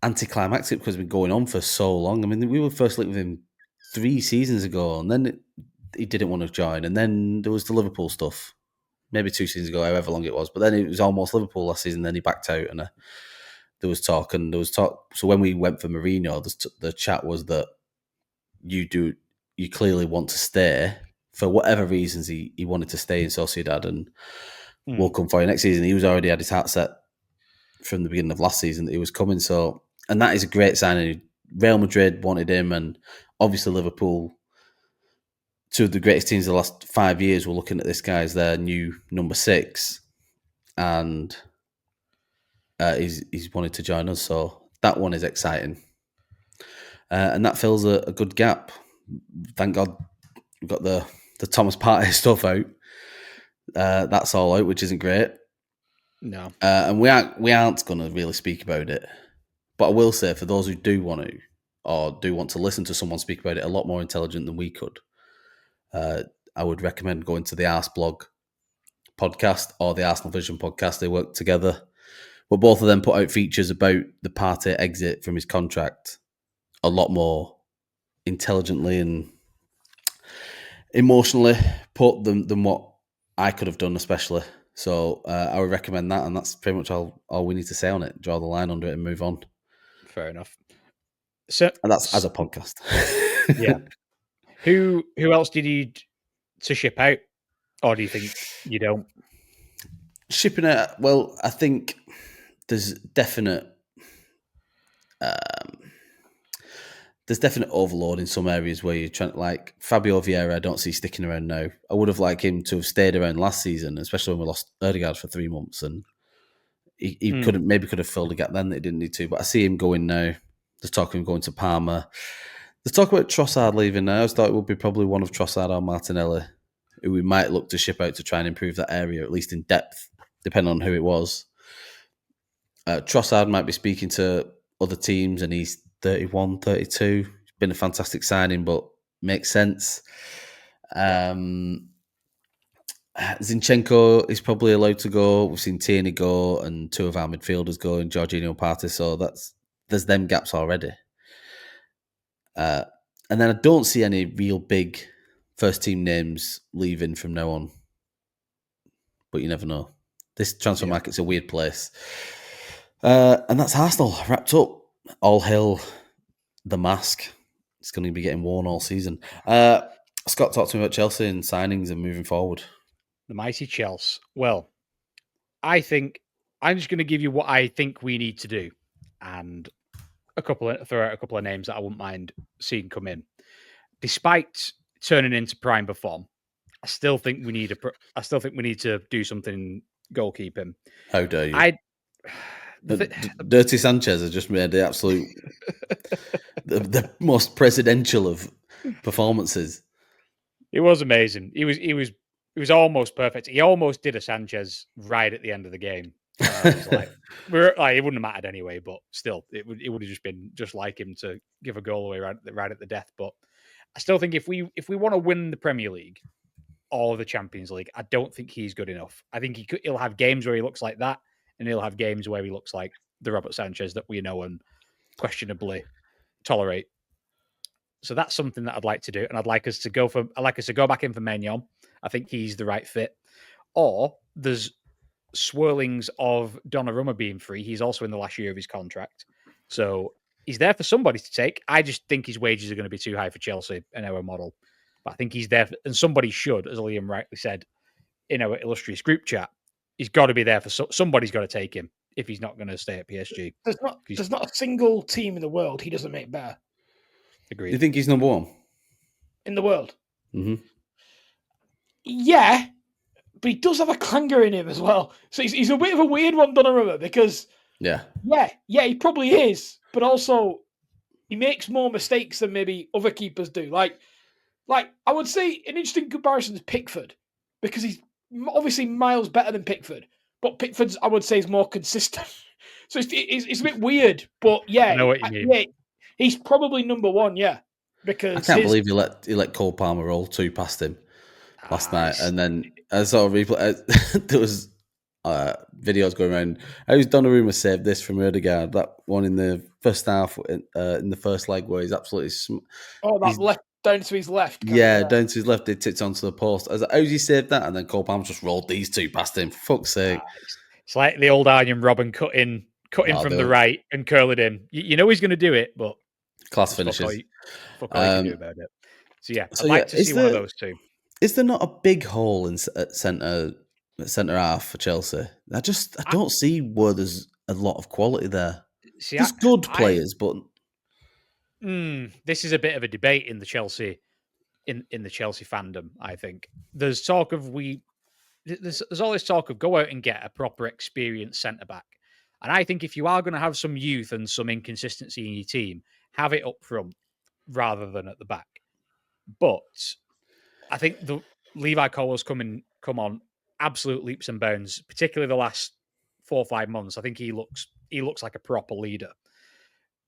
anticlimactic because it's been going on for so long. I mean, we were first linked with him 3 seasons ago, and then he didn't want to join, and then there was the Liverpool stuff, maybe 2 seasons ago, however long it was. But then it was almost Liverpool last season. Then he backed out, and there was talk. So when we went for Mourinho, the chat was that you clearly want to stay for whatever reasons. He wanted to stay in Sociedad, and we'll come for you next season. He was already had his heart set from the beginning of last season that he was coming. So, and that is a great signing. Real Madrid wanted him, and obviously Liverpool, two of the greatest teams of the last 5 years, were looking at this guy as their new number 6, and he's wanted to join us. So that one is exciting, and that fills a good gap. Thank God we've got the Thomas Partey stuff out. That's all out, which isn't great. No. And we aren't going to really speak about it. But I will say, for those who do want to, or do want to listen to someone speak about it a lot more intelligent than we could, I would recommend going to the Arse Blog podcast or the Arsenal Vision podcast. They work together. But both of them put out features about the Partey exit from his contract a lot more intelligently and emotionally put than what I could have done, especially. So I would recommend that, and that's pretty much all we need to say on it. Draw the line under it and move on. Fair enough. So, And that's as a podcast. yeah. Who else did you need to ship out, or do you think you don't? Shipping it, well, I think there's definite overload in some areas where you're trying to, like Fabio Vieira. I don't see sticking around now. I would have liked him to have stayed around last season, especially when we lost Odegaard for 3 months, and he could have filled a gap then that he didn't need to. But I see him going now. There's talk of him going to Parma. There's talk about Trossard leaving now. I thought it would be probably one of Trossard or Martinelli, who we might look to ship out to try and improve that area, at least in depth, depending on who it was. Trossard might be speaking to other teams, and he's 31, 32. It's been a fantastic signing, but makes sense. Zinchenko is probably allowed to go. We've seen Tierney go, and 2 of our midfielders go, and Jorginho and Partey. So there's them gaps already. And then I don't see any real big first team names leaving from now on. But you never know. This transfer market's a weird place. And that's Arsenal wrapped up. All hail the mask. It's going to be getting worn all season. Scott, talk to me about Chelsea and signings and moving forward. The mighty Chelsea. Well, I think I'm just going to give you what I think we need to do, and throw out a couple of names that I wouldn't mind seeing come in. Despite turning into prime form, I still think we need to do something in goalkeeping. How dare you? Dirty Sanchez has just made the absolute the most presidential of performances. It was amazing. He was almost perfect. He almost did a Sanchez right at the end of the game. I was like, it wouldn't have mattered anyway, but still, it would have just been just like him to give a goal away right at the death. But I still think if we want to win the Premier League or the Champions League, I don't think he's good enough. I think he'll have games where he looks like that, and he'll have games where he looks like the Robert Sanchez that we know and questionably tolerate. So that's something that I'd like to do, and I'd like us to go back in for Maignan. I think he's the right fit. Or there's swirlings of Donnarumma being free. He's also in the last year of his contract, so he's there for somebody to take. I just think his wages are going to be too high for Chelsea in our model. But I think he's there, and somebody should, as Liam rightly said in our illustrious group chat, he's got to be there for somebody's got to take him if he's not going to stay at PSG. There's not a single team in the world he doesn't make better. Agreed. You think he's number 1 in the world? Mm-hmm. Yeah, he does have a clanger in him as well. So he's a bit of a weird one, Donnarumma, because yeah, he probably is, but also he makes more mistakes than maybe other keepers do. Like I would say an interesting comparison is Pickford, because he's obviously miles better than Pickford, but Pickford's, I would say, is more consistent. So it's a bit weird, but I know what you mean. yeah, he's probably number one, because I can't believe he let Cole Palmer roll 2 past him last night, and then I saw a replay. There was videos going around. How's Donnarumma saved this from Odegaard? That one in the first half, in the first leg, where he's absolutely left down to his left. Down to his left, they tipped onto the post. I was like, how's he saved that? And then Cole Palmer just rolled these 2 past him. For fuck's sake! It's like the old Arjen Robben cut in from the right and curl it in. You know he's going to do it, but class finishes. Fuck all you can do about it. So I'd like to see one of those 2. Is there not a big hole at centre half for Chelsea? I don't see where there's a lot of quality there. There's good players, but this is a bit of a debate in the Chelsea in the Chelsea fandom. I think there's talk of there's all this talk of go out and get a proper experienced centre back, and I think if you are going to have some youth and some inconsistency in your team, have it up front rather than at the back. But I think the Levi Colwill's come on absolute leaps and bounds, particularly the last 4 or 5 months. I think he looks like a proper leader.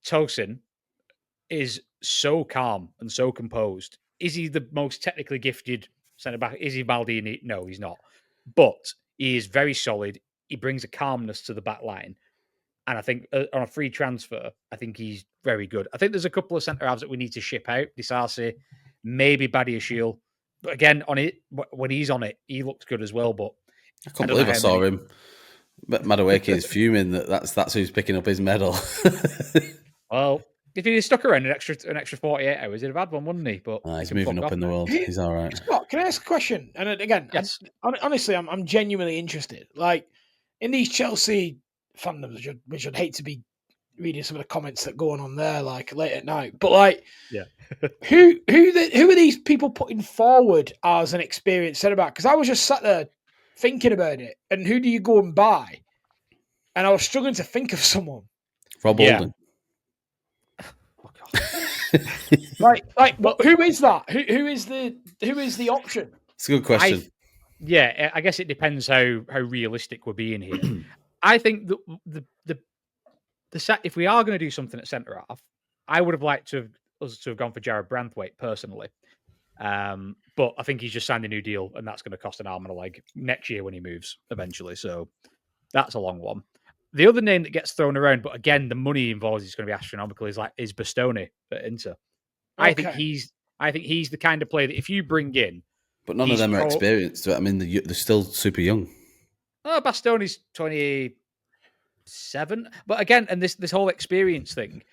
Tosin is so calm and so composed. Is he the most technically gifted centre back? Is he Maldini? No, he's not. But he is very solid. He brings a calmness to the back line. And I think on a free transfer, I think he's very good. I think there's a couple of centre halves that we need to ship out. Disasi, maybe Badiashile. But again, on it, when he's on it, he looks good as well. But I can't believe I saw him. But Madueke is fuming that's who's picking up his medal. Well, if he'd stuck around an extra 48 hours, he'd have had one, wouldn't he? But he's moving up in the world. He's all right. Scott, can I ask a question? And again, yes. Honestly, I'm genuinely interested. Like in these Chelsea fandoms, which I'd hate to be reading some of the comments that go on there, like late at night. But like, who are these people putting forward as an experienced centre back? Because I was just sat there thinking about it, and who do you go and buy? And I was struggling to think of someone. Rob Holding. But who is that? Who is the option? It's a good question. I guess it depends how realistic we're being here. I think the if we are going to do something at centre half, I would have liked us to have gone for Jared Branthwaite personally. But I think he's just signed a new deal, and that's going to cost an arm and a leg next year when he moves eventually. So that's a long one. The other name that gets thrown around, but again, the money involved is going to be astronomical. Is Bastoni at Inter? Okay. I think he's the kind of player that if you bring in, but none of them are experienced. I mean, they're still super young. Oh, Bastoni's 27, but again, and this whole experience thing,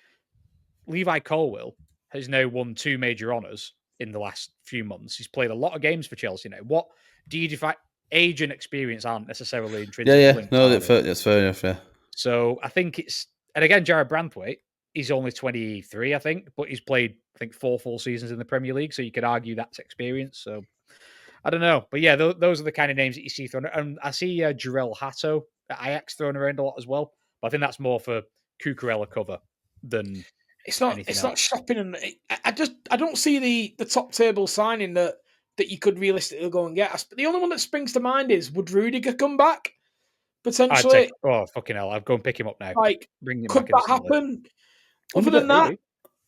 Levi Colwill has now won 2 major honours in the last few months. He's played a lot of games for Chelsea now. What do you define? Age and experience aren't necessarily intrinsic. Yeah. No, that's fair enough. Yeah. So I think and again, Jared Branthwaite, he's only 23, I think, but he's played, I think, 4 full seasons in the Premier League. So you could argue that's experience. So I don't know. But yeah, those are the kind of names that you see thrown. And I see Jarell Hato at Ajax thrown around a lot as well. But I think that's more for Cucurella cover than it's not shopping. And I don't see the top table signing that you could realistically go and get. The only one that springs to mind is, would Rudiger come back? Potentially. Fucking hell! I'd go and pick him up now. Like, could that happen? Other than that,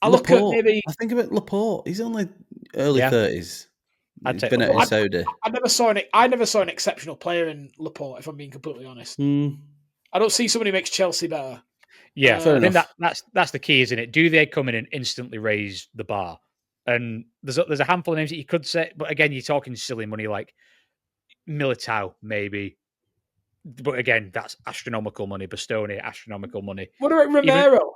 I look at maybe. I think about Laporte. He's only early 30s. He's been out in Saudi. I never saw an exceptional player in Laporte, if I'm being completely honest. I don't see somebody who makes Chelsea better. Yeah, I think that's the key, isn't it? Do they come in and instantly raise the bar? And there's a handful of names that you could say, but again, you're talking silly money like Militao, maybe. But again, that's astronomical money. Bastoni, astronomical money. What about Romero?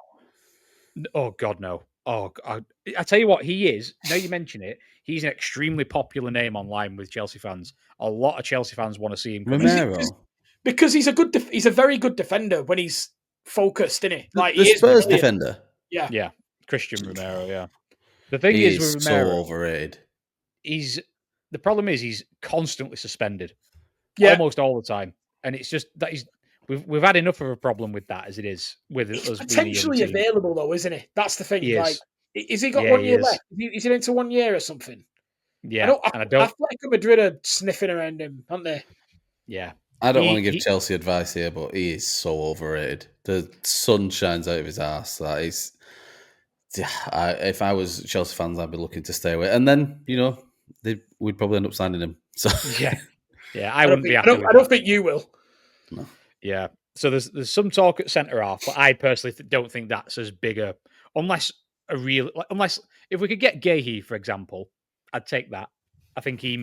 Oh, God, no. Oh, I tell you what, he is. Now you mention it, he's an extremely popular name online with Chelsea fans. A lot of Chelsea fans want to see him. Romero? Because he's a very good defender when he's focused, isn't he? Like, the Spurs defender? Yeah. Yeah. Christian Romero, yeah. The thing is with Romero, so overrated. The problem is he's constantly suspended. almost all the time, and it's just that we've had enough of a problem with that as it is with He's us being a young potentially team. available though, isn't he? That's the thing. He Like, is. is he got Yeah, 1 he year is. left? Is he into 1 year or something? Yeah, and I don't. Atletico Madrid are sniffing around him, aren't they? Yeah, I don't want to give Chelsea advice here, but he is so overrated. The sun shines out of his ass. That is, if I was Chelsea fans, I'd be looking to stay away. And then we'd probably end up signing him. So yeah, I wouldn't be happy with that. I don't think you will. No. Yeah. So there's some talk at centre half, but I personally don't think that's as big a unless if we could get Gahey, for example, I'd take that. I think he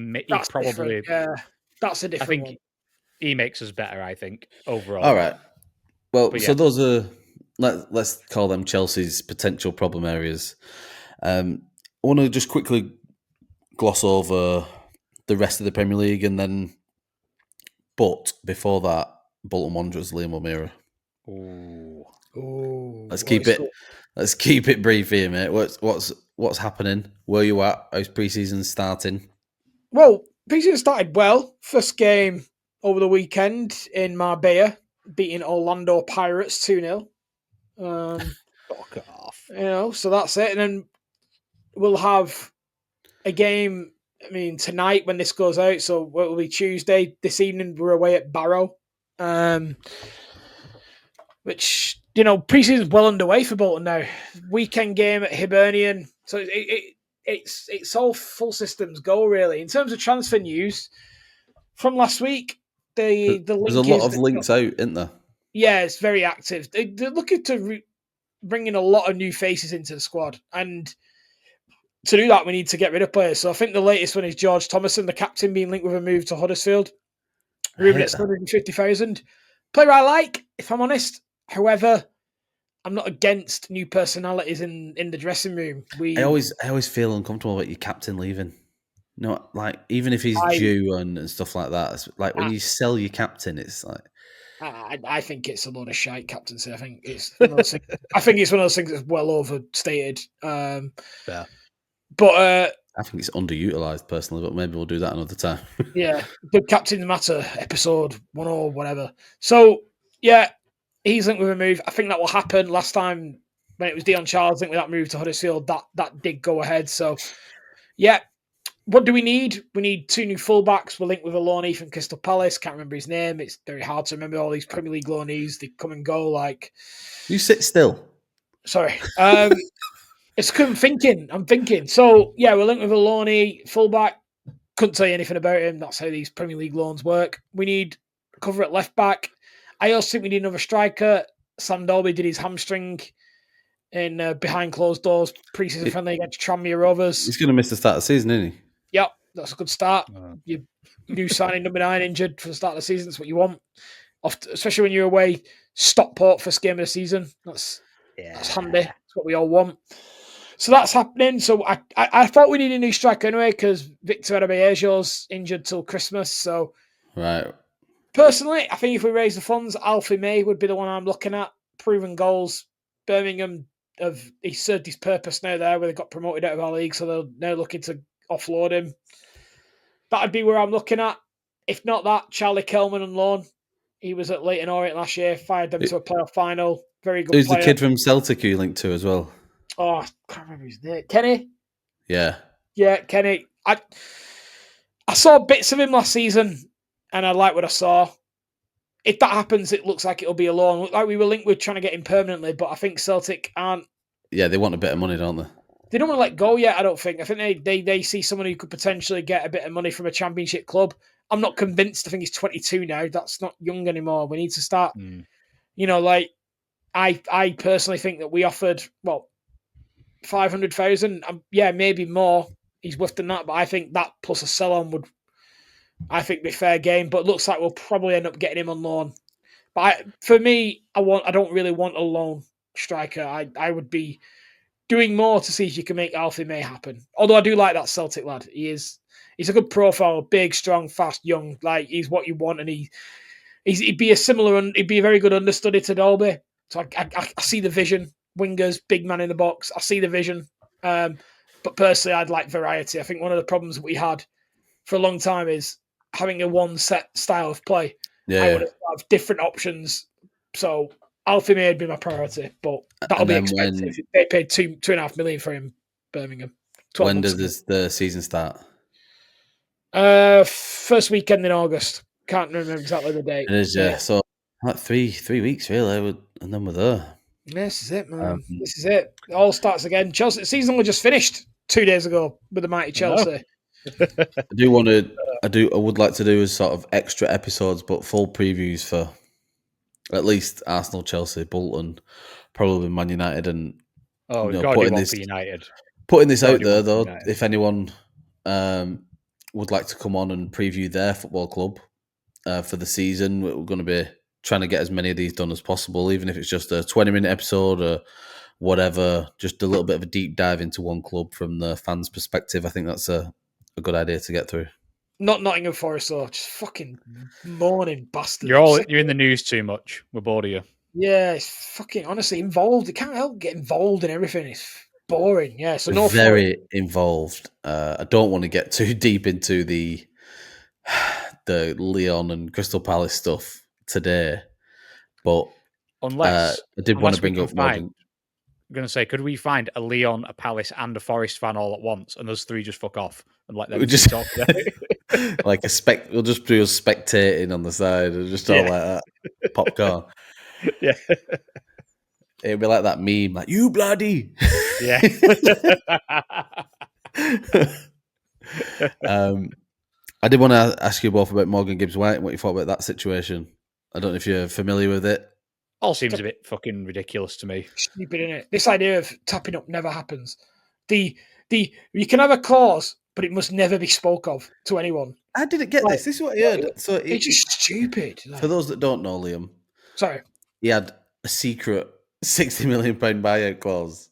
probably that's a different one. He makes us better. I think overall. All right. Well, yeah. so those are let's call them Chelsea's potential problem areas. I want to just quickly gloss over the rest of the Premier League, but before that, Bolton Wanderers, Liam O'Meara. Let's keep it brief here, mate. What's happening? Where you at? How's pre-season starting? Well, pre-season started well. First game over the weekend in Marbella, beating Orlando Pirates 2-0. Fuck off. So that's it. And then we'll have a game, tonight when this goes out, so it will be Tuesday. This evening we're away at Barrow. Which, pre-season's well underway for Bolton now. Weekend game at Hibernian. So it's all full systems go, really. In terms of transfer news, from last week, there's a lot of links out, isn't there? Yeah, it's very active. They're looking to bring in a lot of new faces into the squad. And to do that, we need to get rid of players. So I think the latest one is George Thomason, the captain, being linked with a move to Huddersfield. Rumored at 150,000. Player I like, if I'm honest. However, I'm not against new personalities in the dressing room. I always feel uncomfortable about your captain leaving. No, like even if he's due and stuff like that. It's like when you sell your captain, it's like I think it's a load of shite captaincy. I think it's one of those things, it's one of those things that's well overstated. Yeah. But I think it's underutilized personally, but maybe we'll do that another time. Yeah, the Captain's Matter episode 1 or whatever. So yeah, he's linked with a move. I think that will happen. Last time when it was Dion Charles linked with that move to Huddersfield, that did go ahead. So yeah, what do we need? We need 2 new fullbacks. We're linked with a loanee from Crystal Palace. Can't remember his name. It's very hard to remember all these Premier League loanees. They come and go like. You sit still. Sorry. It's because I'm thinking. So, yeah, we're linked with a loanee fullback. Couldn't tell you anything about him. That's how these Premier League loans work. We need cover at left back. I also think we need another striker. Sam Dolby did his hamstring in behind closed doors pre-season friendly against Tranmere Rovers. He's going to miss the start of the season, isn't he? Yep, that's a good start. You do signing number 9 injured for the start of the season. That's what you want. Especially when you're away Stockport first game of the season. That's handy. That's what we all want. So that's happening. So I thought we needed a new striker anyway because Victor Gyokeres injured till Christmas. So right. Personally, I think if we raise the funds, Alfie May would be the one I'm looking at. Proven goals. Birmingham he served his purpose now there where they got promoted out of our league, so they're now looking to offload him. That'd be where I'm looking at. If not that, Charlie Kelman on loan. He was at Leyton Orient last year, fired them to a playoff final. Very good Who's player. the kid from Celtic who you linked to as well? Oh, I can't remember his name. Kenny? Yeah. Yeah, Kenny. I saw bits of him last season, and I like what I saw. If that happens, it looks like it'll be a loan. Look like we were linked with trying to get him permanently, but I think Celtic aren't. Yeah, they want a bit of money, don't they? They don't want to let go yet, I don't think. I think they see someone who could potentially get a bit of money from a championship club. I'm not convinced. I think he's 22 now. That's not young anymore. We need to start, I personally think that we offered, 500,000. Yeah, maybe more. He's worth than that, but I think that plus a sell-on would, I think, be fair game. But it looks like we'll probably end up getting him on loan. But for me, I don't really want a loan striker. I would be doing more to see if you can make Alfie May happen. Although I do like that Celtic lad. He's a good profile, big, strong, fast, young. Like he's what you want, and he'd be a very good understudy to Dolby. So I see the vision. Wingers, big man in the box. I see the vision. But personally, I'd like variety. I think one of the problems that we had for a long time is having a one set style of play. Yeah, I yeah. would have different options. So Alfie May would be my priority, but that'll And be then expensive. They paid 2.5 million for him, Birmingham. 12 when months does ago. the season start? First weekend in August. Can't remember exactly the date. It is, yeah. So like 3 weeks really, and then we're there. This is it, man. Um, This is it. It all starts again. Chelsea the season only just finished 2 days ago with the mighty Chelsea. I would like to do as sort of extra episodes, but full previews for at least Arsenal, Chelsea, Bolton, probably Man United, and We've got to do putting one this for United. out do there one for though. United. If anyone would like to come on and preview their football club for the season, we're going to be trying to get as many of these done as possible, even if it's just a 20-minute episode or whatever, just a little bit of a deep dive into one club from the fans' perspective. I think that's a good idea to get through. Not Nottingham Forest though, just fucking moaning bastards. You're in the news too much. We're bored of you. Yeah, it's fucking honestly involved. It can't help get involved in everything. It's boring. Yeah, so no Very involved. I don't want to get too deep into the Leon and Crystal Palace stuff today, but Unless I did want to we bring can up find. Morgan. I'm going to say, could we find a Leon, a Palace, and a Forest fan all at once, and those three just fuck off and let them We just talk about it? like we'll just do us spectating on the side and just all like that popcorn. Yeah, It'd be like that meme, like you bloody. yeah. I did want to ask you both about Morgan Gibbs White and what you thought about that situation. I don't know if you're familiar with it. All seems a bit fucking ridiculous to me. stupid, isn't it? This idea of tapping up never happens. You can have a clause, but it must never be spoke of to anyone. I didn't get this. This is what I heard. So It's just stupid. For those that don't know, Liam, Sorry. he had a secret £60 million buyout clause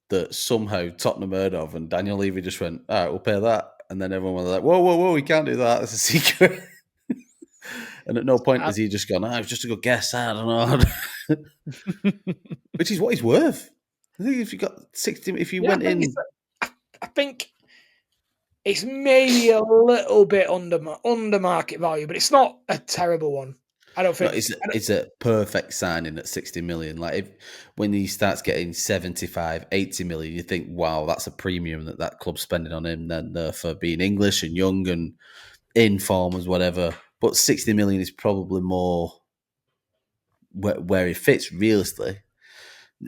that somehow Tottenham heard of, and Daniel Levy just went, all right, we'll pay that. And then everyone was like, whoa, we can't do that. It's a secret. And at no point has he just gone, it was just a good guess. I don't know. Which is what he's worth. I think if you got 60, if you went in. I think it's maybe a little bit under market value, but it's not a terrible one. I don't think it's a perfect signing at 60 million. Like when he starts getting 75, 80 million, you think, wow, that's a premium that club's spending on him then for being English and young and in form as whatever. But 60 million is probably more where he fits realistically.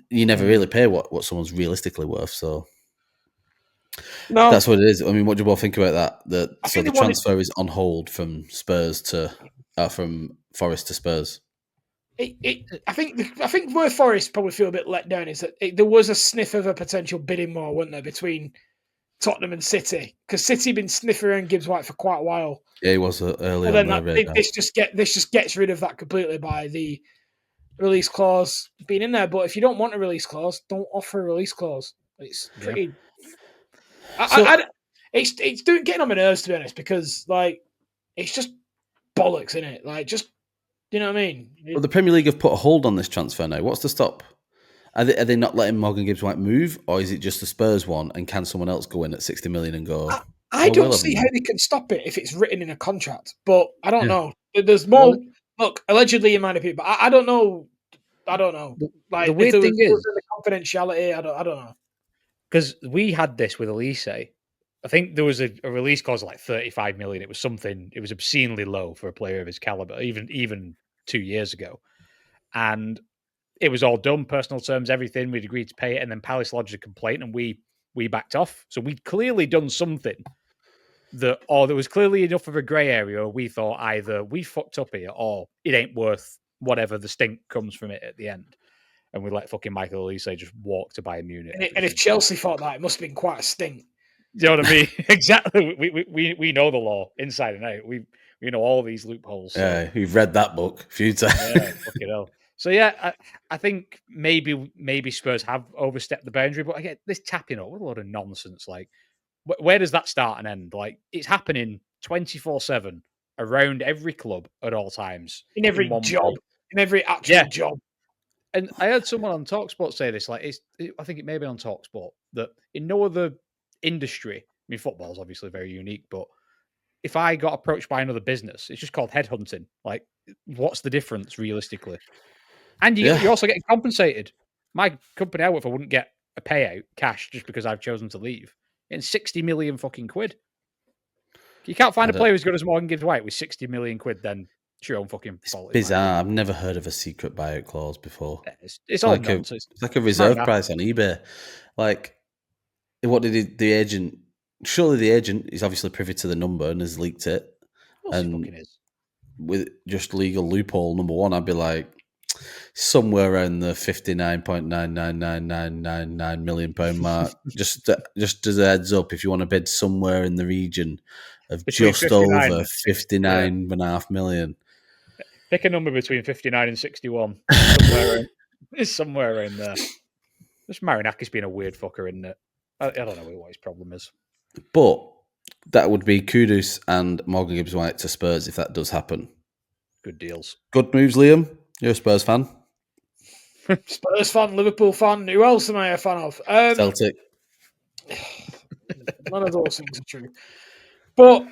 You never really pay what someone's realistically worth. So no, that's what it is. I mean, what do you both think about that? So the transfer is on hold from from Forest to Spurs. I think where Forest probably feel a bit let down is that there was a sniff of a potential bidding war, wasn't there, between Tottenham and City, because City have been sniffing around Gibbs White for quite a while. Yeah, he was early on. This just gets rid of that completely by the release clause being in there. But if you don't want a release clause, don't offer a release clause. It's pretty. Yeah. It's getting on my nerves, to be honest, because like it's just bollocks, isn't it? Like just. You know what I mean? Well, the Premier League have put a hold on this transfer now. What's the stop? Are they not letting Morgan Gibbs White move, or is it just the Spurs one? And can someone else go in at 60 million and go? I don't see how they can stop it if it's written in a contract. But I don't know. There's more. Look, allegedly, you might have people, but I don't know. I don't know. Like the weird thing is the confidentiality. I don't know. Because we had this with Elise. I think there was a release clause of like 35 million. It was something. It was obscenely low for a player of his caliber, even 2 years ago, and it was all done, personal terms, everything. We'd agreed to pay it, and then Palace lodged a complaint, and we backed off. So we'd clearly done something there was clearly enough of a grey area. Or we thought either we fucked up here, or it ain't worth whatever the stink comes from it at the end. And we let fucking Michael Elise just walk to Bayern Munich. And if Chelsea thought that, it must have been quite a stink. Do you know what I mean? Exactly. We know the law inside and out. We know all these loopholes. So. Yeah, we've read that book a few times. Yeah, fucking hell. So yeah, I think maybe Spurs have overstepped the boundary, but again, this tapping up, what a load of nonsense. Like, where does that start and end? Like, it's happening 24/7 around every club at all times. In every job, in every actual job. And I heard someone on TalkSport say this, like, I think it may be on TalkSport, that in no other industry, I mean, football is obviously very unique, but if I got approached by another business, it's just called headhunting. Like, what's the difference realistically? And you're also getting compensated. My company I work for wouldn't get a payout cash just because I've chosen to leave. In 60 million fucking quid. You can't find a player as good as Morgan Gibbs White with 60 million quid, then it's your own fucking fault. It's bizarre. I've never heard of a secret buyout clause before. It's all like nonsense. It's like a reserve price on eBay. Like, what did the agent? Surely the agent is obviously privy to the number and has leaked it. And is. With just legal loophole number one, I'd be like somewhere around the £59.999999 million mark. just as a heads up, if you want to bid somewhere in the region of between just over 59.5 million. Pick a number between 59 and 61. Somewhere in there. Just Marinakis being a weird fucker, isn't it? I don't know what his problem is. But that would be Kudus and Morgan Gibbs White to Spurs if that does happen. Good deals. Good moves, Liam. You're a Spurs fan. Spurs fan, Liverpool fan. Who else am I a fan of? Celtic. None of those things are true. But,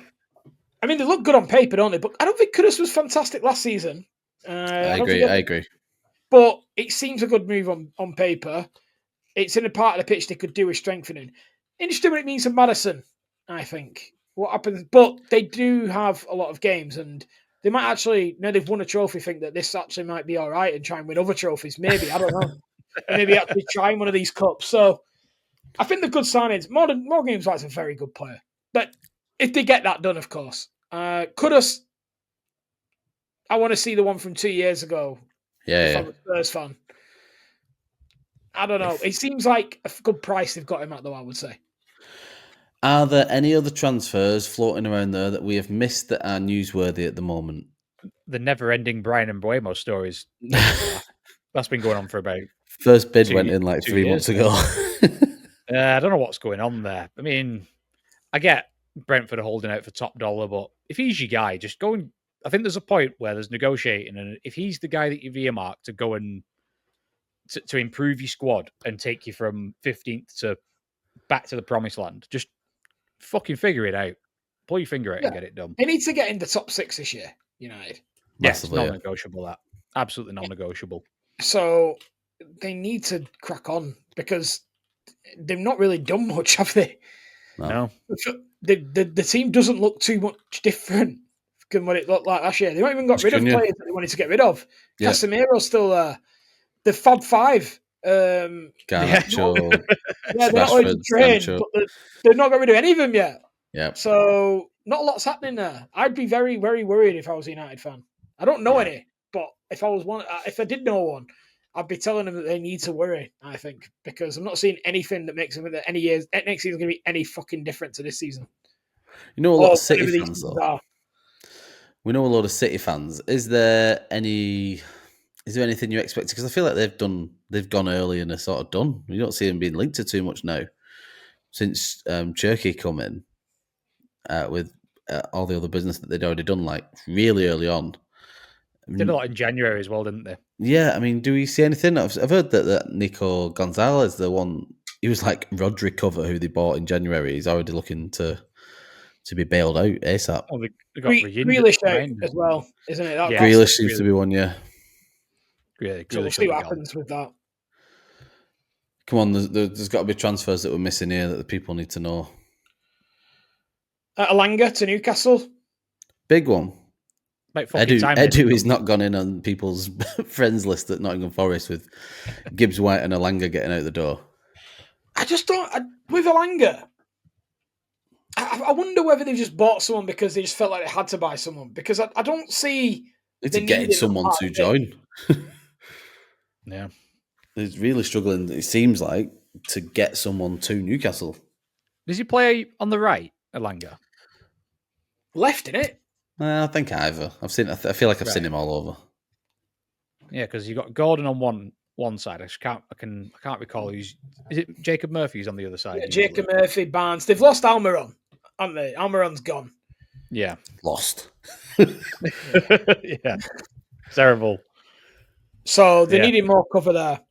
I mean, they look good on paper, don't they? But I don't think Kudus was fantastic last season. I agree. But it seems a good move on paper. It's in a part of the pitch they could do with strengthening. Interesting what it means for Madison, I think. What happens? But they do have a lot of games, and they might actually, now they've won a trophy, think that this actually might be all right and try and win other trophies. Maybe, I don't know. And maybe actually try one of these cups. So I think the good signings. Morgan Gibbs White's a very good player. But if they get that done, of course. Kudus, I want to see the one from 2 years ago. If I'm a Spurs fan. I don't know. It seems like a good price they've got him at, though, I would say. Are there any other transfers floating around there that we have missed that are newsworthy at the moment? The never-ending Brian and Mbuemo stories. That's been going on for about... First bid went in like 3 months ago. I don't know what's going on there. I mean, I get Brentford are holding out for top dollar, but if he's your guy, just go and... I think there's a point where there's negotiating, and if he's the guy that you've earmarked to go and to improve your squad and take you from 15th to back to the promised land, just fucking figure it out. Pull your finger out and get it done. They need to get in the top 6 this year, United. Yes, it's non-negotiable, that. Absolutely non-negotiable. So they need to crack on because they've not really done much, have they? No. The team doesn't look too much different than what it looked like last year. They not even got rid of players that they wanted to get rid of. Yeah. Casemiro's still there. The Fab Five. Garnacho. They're not only trained, but they've not got rid of any of them yet. Yeah. So not a lot's happening there. I'd be very, very worried if I was a United fan. I don't know any, but if I did know one, I'd be telling them that they need to worry, I think, because I'm not seeing anything that makes them that next season's going to be any fucking different to this season. You know a lot of City fans, though. We know a lot of City fans. Is there anything you expect? Because I feel like they've gone early and are sort of done. You don't see them being linked to too much now since Cherki come in with all the other business that they'd already done, like really early on. Did a lot in January as well, didn't they? Yeah, I mean, do we see anything? I've heard that Nico Gonzalez, the one, he was like Rodri cover who they bought in January. He's already looking to be bailed out ASAP. Oh, they got Grealish out as well, isn't it? Grealish seems to be one, yeah. Really, so we'll see what happens with that. Come on, there's got to be transfers that we're missing here that the people need to know. Alanga to Newcastle. Big one. Edu is not gone in on people's friends list at Nottingham Forest with Gibbs White and Alanga getting out the door. I just don't... with Alanga, I wonder whether they've just bought someone because they just felt like they had to buy someone. Because I don't see... It's getting someone to join. Yeah. They're really struggling, it seems like, to get someone to Newcastle. Does he play on the right, Alanga? Left, innit? I think either. I feel like I've seen him all over. Yeah, because you got Gordon on one side. I can't recall who's. Is it Jacob Murphy who's on the other side? Yeah, Jacob Murphy, Barnes. They've lost Almiron, haven't they? Almiron's gone. Yeah, lost. Yeah, terrible. So they needed more cover there.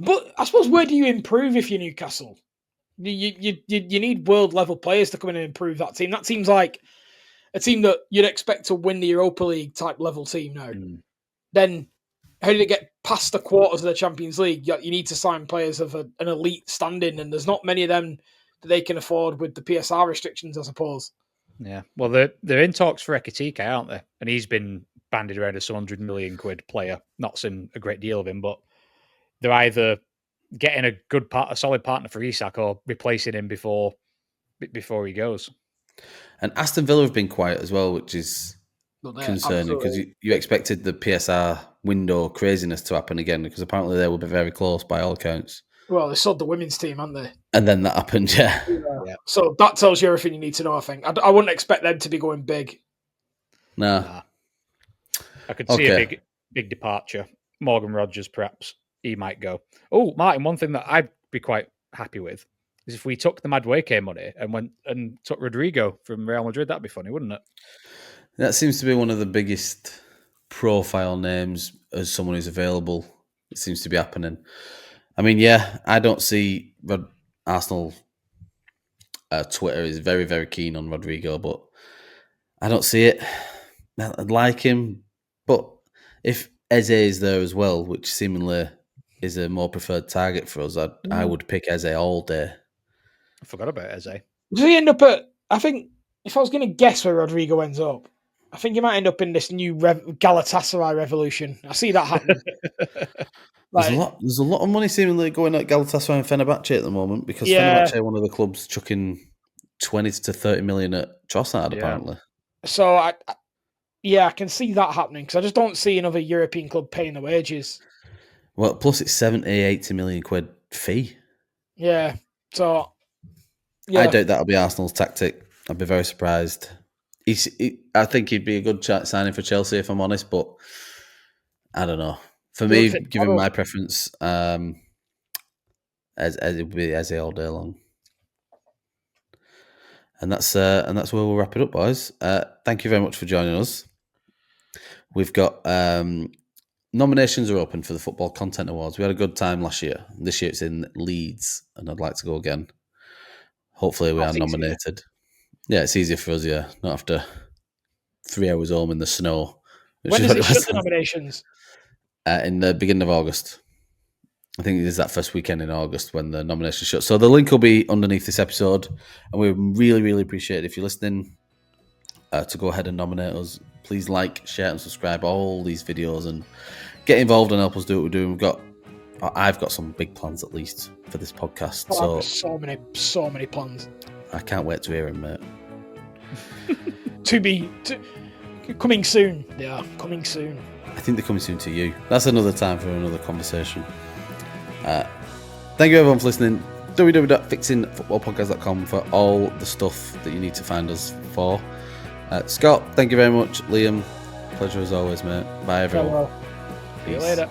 But I suppose where do you improve if you're Newcastle? You need world level players to come in and improve that team. That seems like a team that you'd expect to win the Europa League type level team now, then how did it get past the quarters of the Champions League? You need to sign players of an elite standing, and there's not many of them that they can afford with the PSR restrictions, I suppose. Yeah, well, they're in talks for Ekitike, aren't they? And he's been bandied around as a £100 million player. Not seen a great deal of him, but they're either getting a solid partner for Isak or replacing him before he goes. And Aston Villa have been quiet as well, which is concerning because you expected the PSR window craziness to happen again because apparently they will be very close by all accounts. Well, they sold the women's team, haven't they? And then that happened, yeah. So that tells you everything you need to know, I think. I wouldn't expect them to be going big. Nah. I could see a big departure. Morgan Rogers, perhaps. He might go. Oh, Martin, one thing that I'd be quite happy with is if we took the Madueke money and went and took Rodrigo from Real Madrid. That'd be funny, wouldn't it? That seems to be one of the biggest profile names as someone who's available. It seems to be happening. I mean, yeah, I don't see Arsenal Twitter is very, very keen on Rodrigo, but I don't see it. I'd like him, but if Eze is there as well, which seemingly is a more preferred target for us, I would pick Eze all day. I forgot about Eze. Does he end up at... I think, if I was going to guess where Rodrigo ends up, I think he might end up in this new Galatasaray revolution. I see that happening. There's a lot of money seemingly going at Galatasaray and Fenerbahce at the moment because Fenerbahce are one of the clubs chucking 20 to 30 million at Trossard, apparently. So, I can see that happening because I just don't see another European club paying the wages. Well, plus it's 70, 80 million quid fee. Yeah, so... Yeah. I doubt that'll be Arsenal's tactic. I'd be very surprised. I think he'd be a good signing for Chelsea, if I'm honest, but I don't know. For me, given my preference, as it would be Eze all day long. And that's where we'll wrap it up, boys. Thank you very much for joining us. We've got nominations are open for the Football Content Awards. We had a good time last year. This year it's in Leeds, and I'd like to go again. Hopefully we are nominated. Easier. Yeah, it's easier for us, not after 3 hours home in the snow. When does it shut the nominations? In the beginning of August. I think it is that first weekend in August when the nominations shut. So the link will be underneath this episode. And we really, really appreciate it if you're listening to go ahead and nominate us. Please like, share and subscribe all these videos and get involved and help us do what we're doing. I've got some big plans at least for this podcast. I've got so many plans. I can't wait to hear them, mate. Coming soon. They are coming soon. I think they're coming soon to you. That's another time for another conversation. Thank you everyone for listening. www.fixingfootballpodcast.com for all the stuff that you need to find us for. Scott, thank you very much. Liam, pleasure as always, mate. Bye everyone. See you later.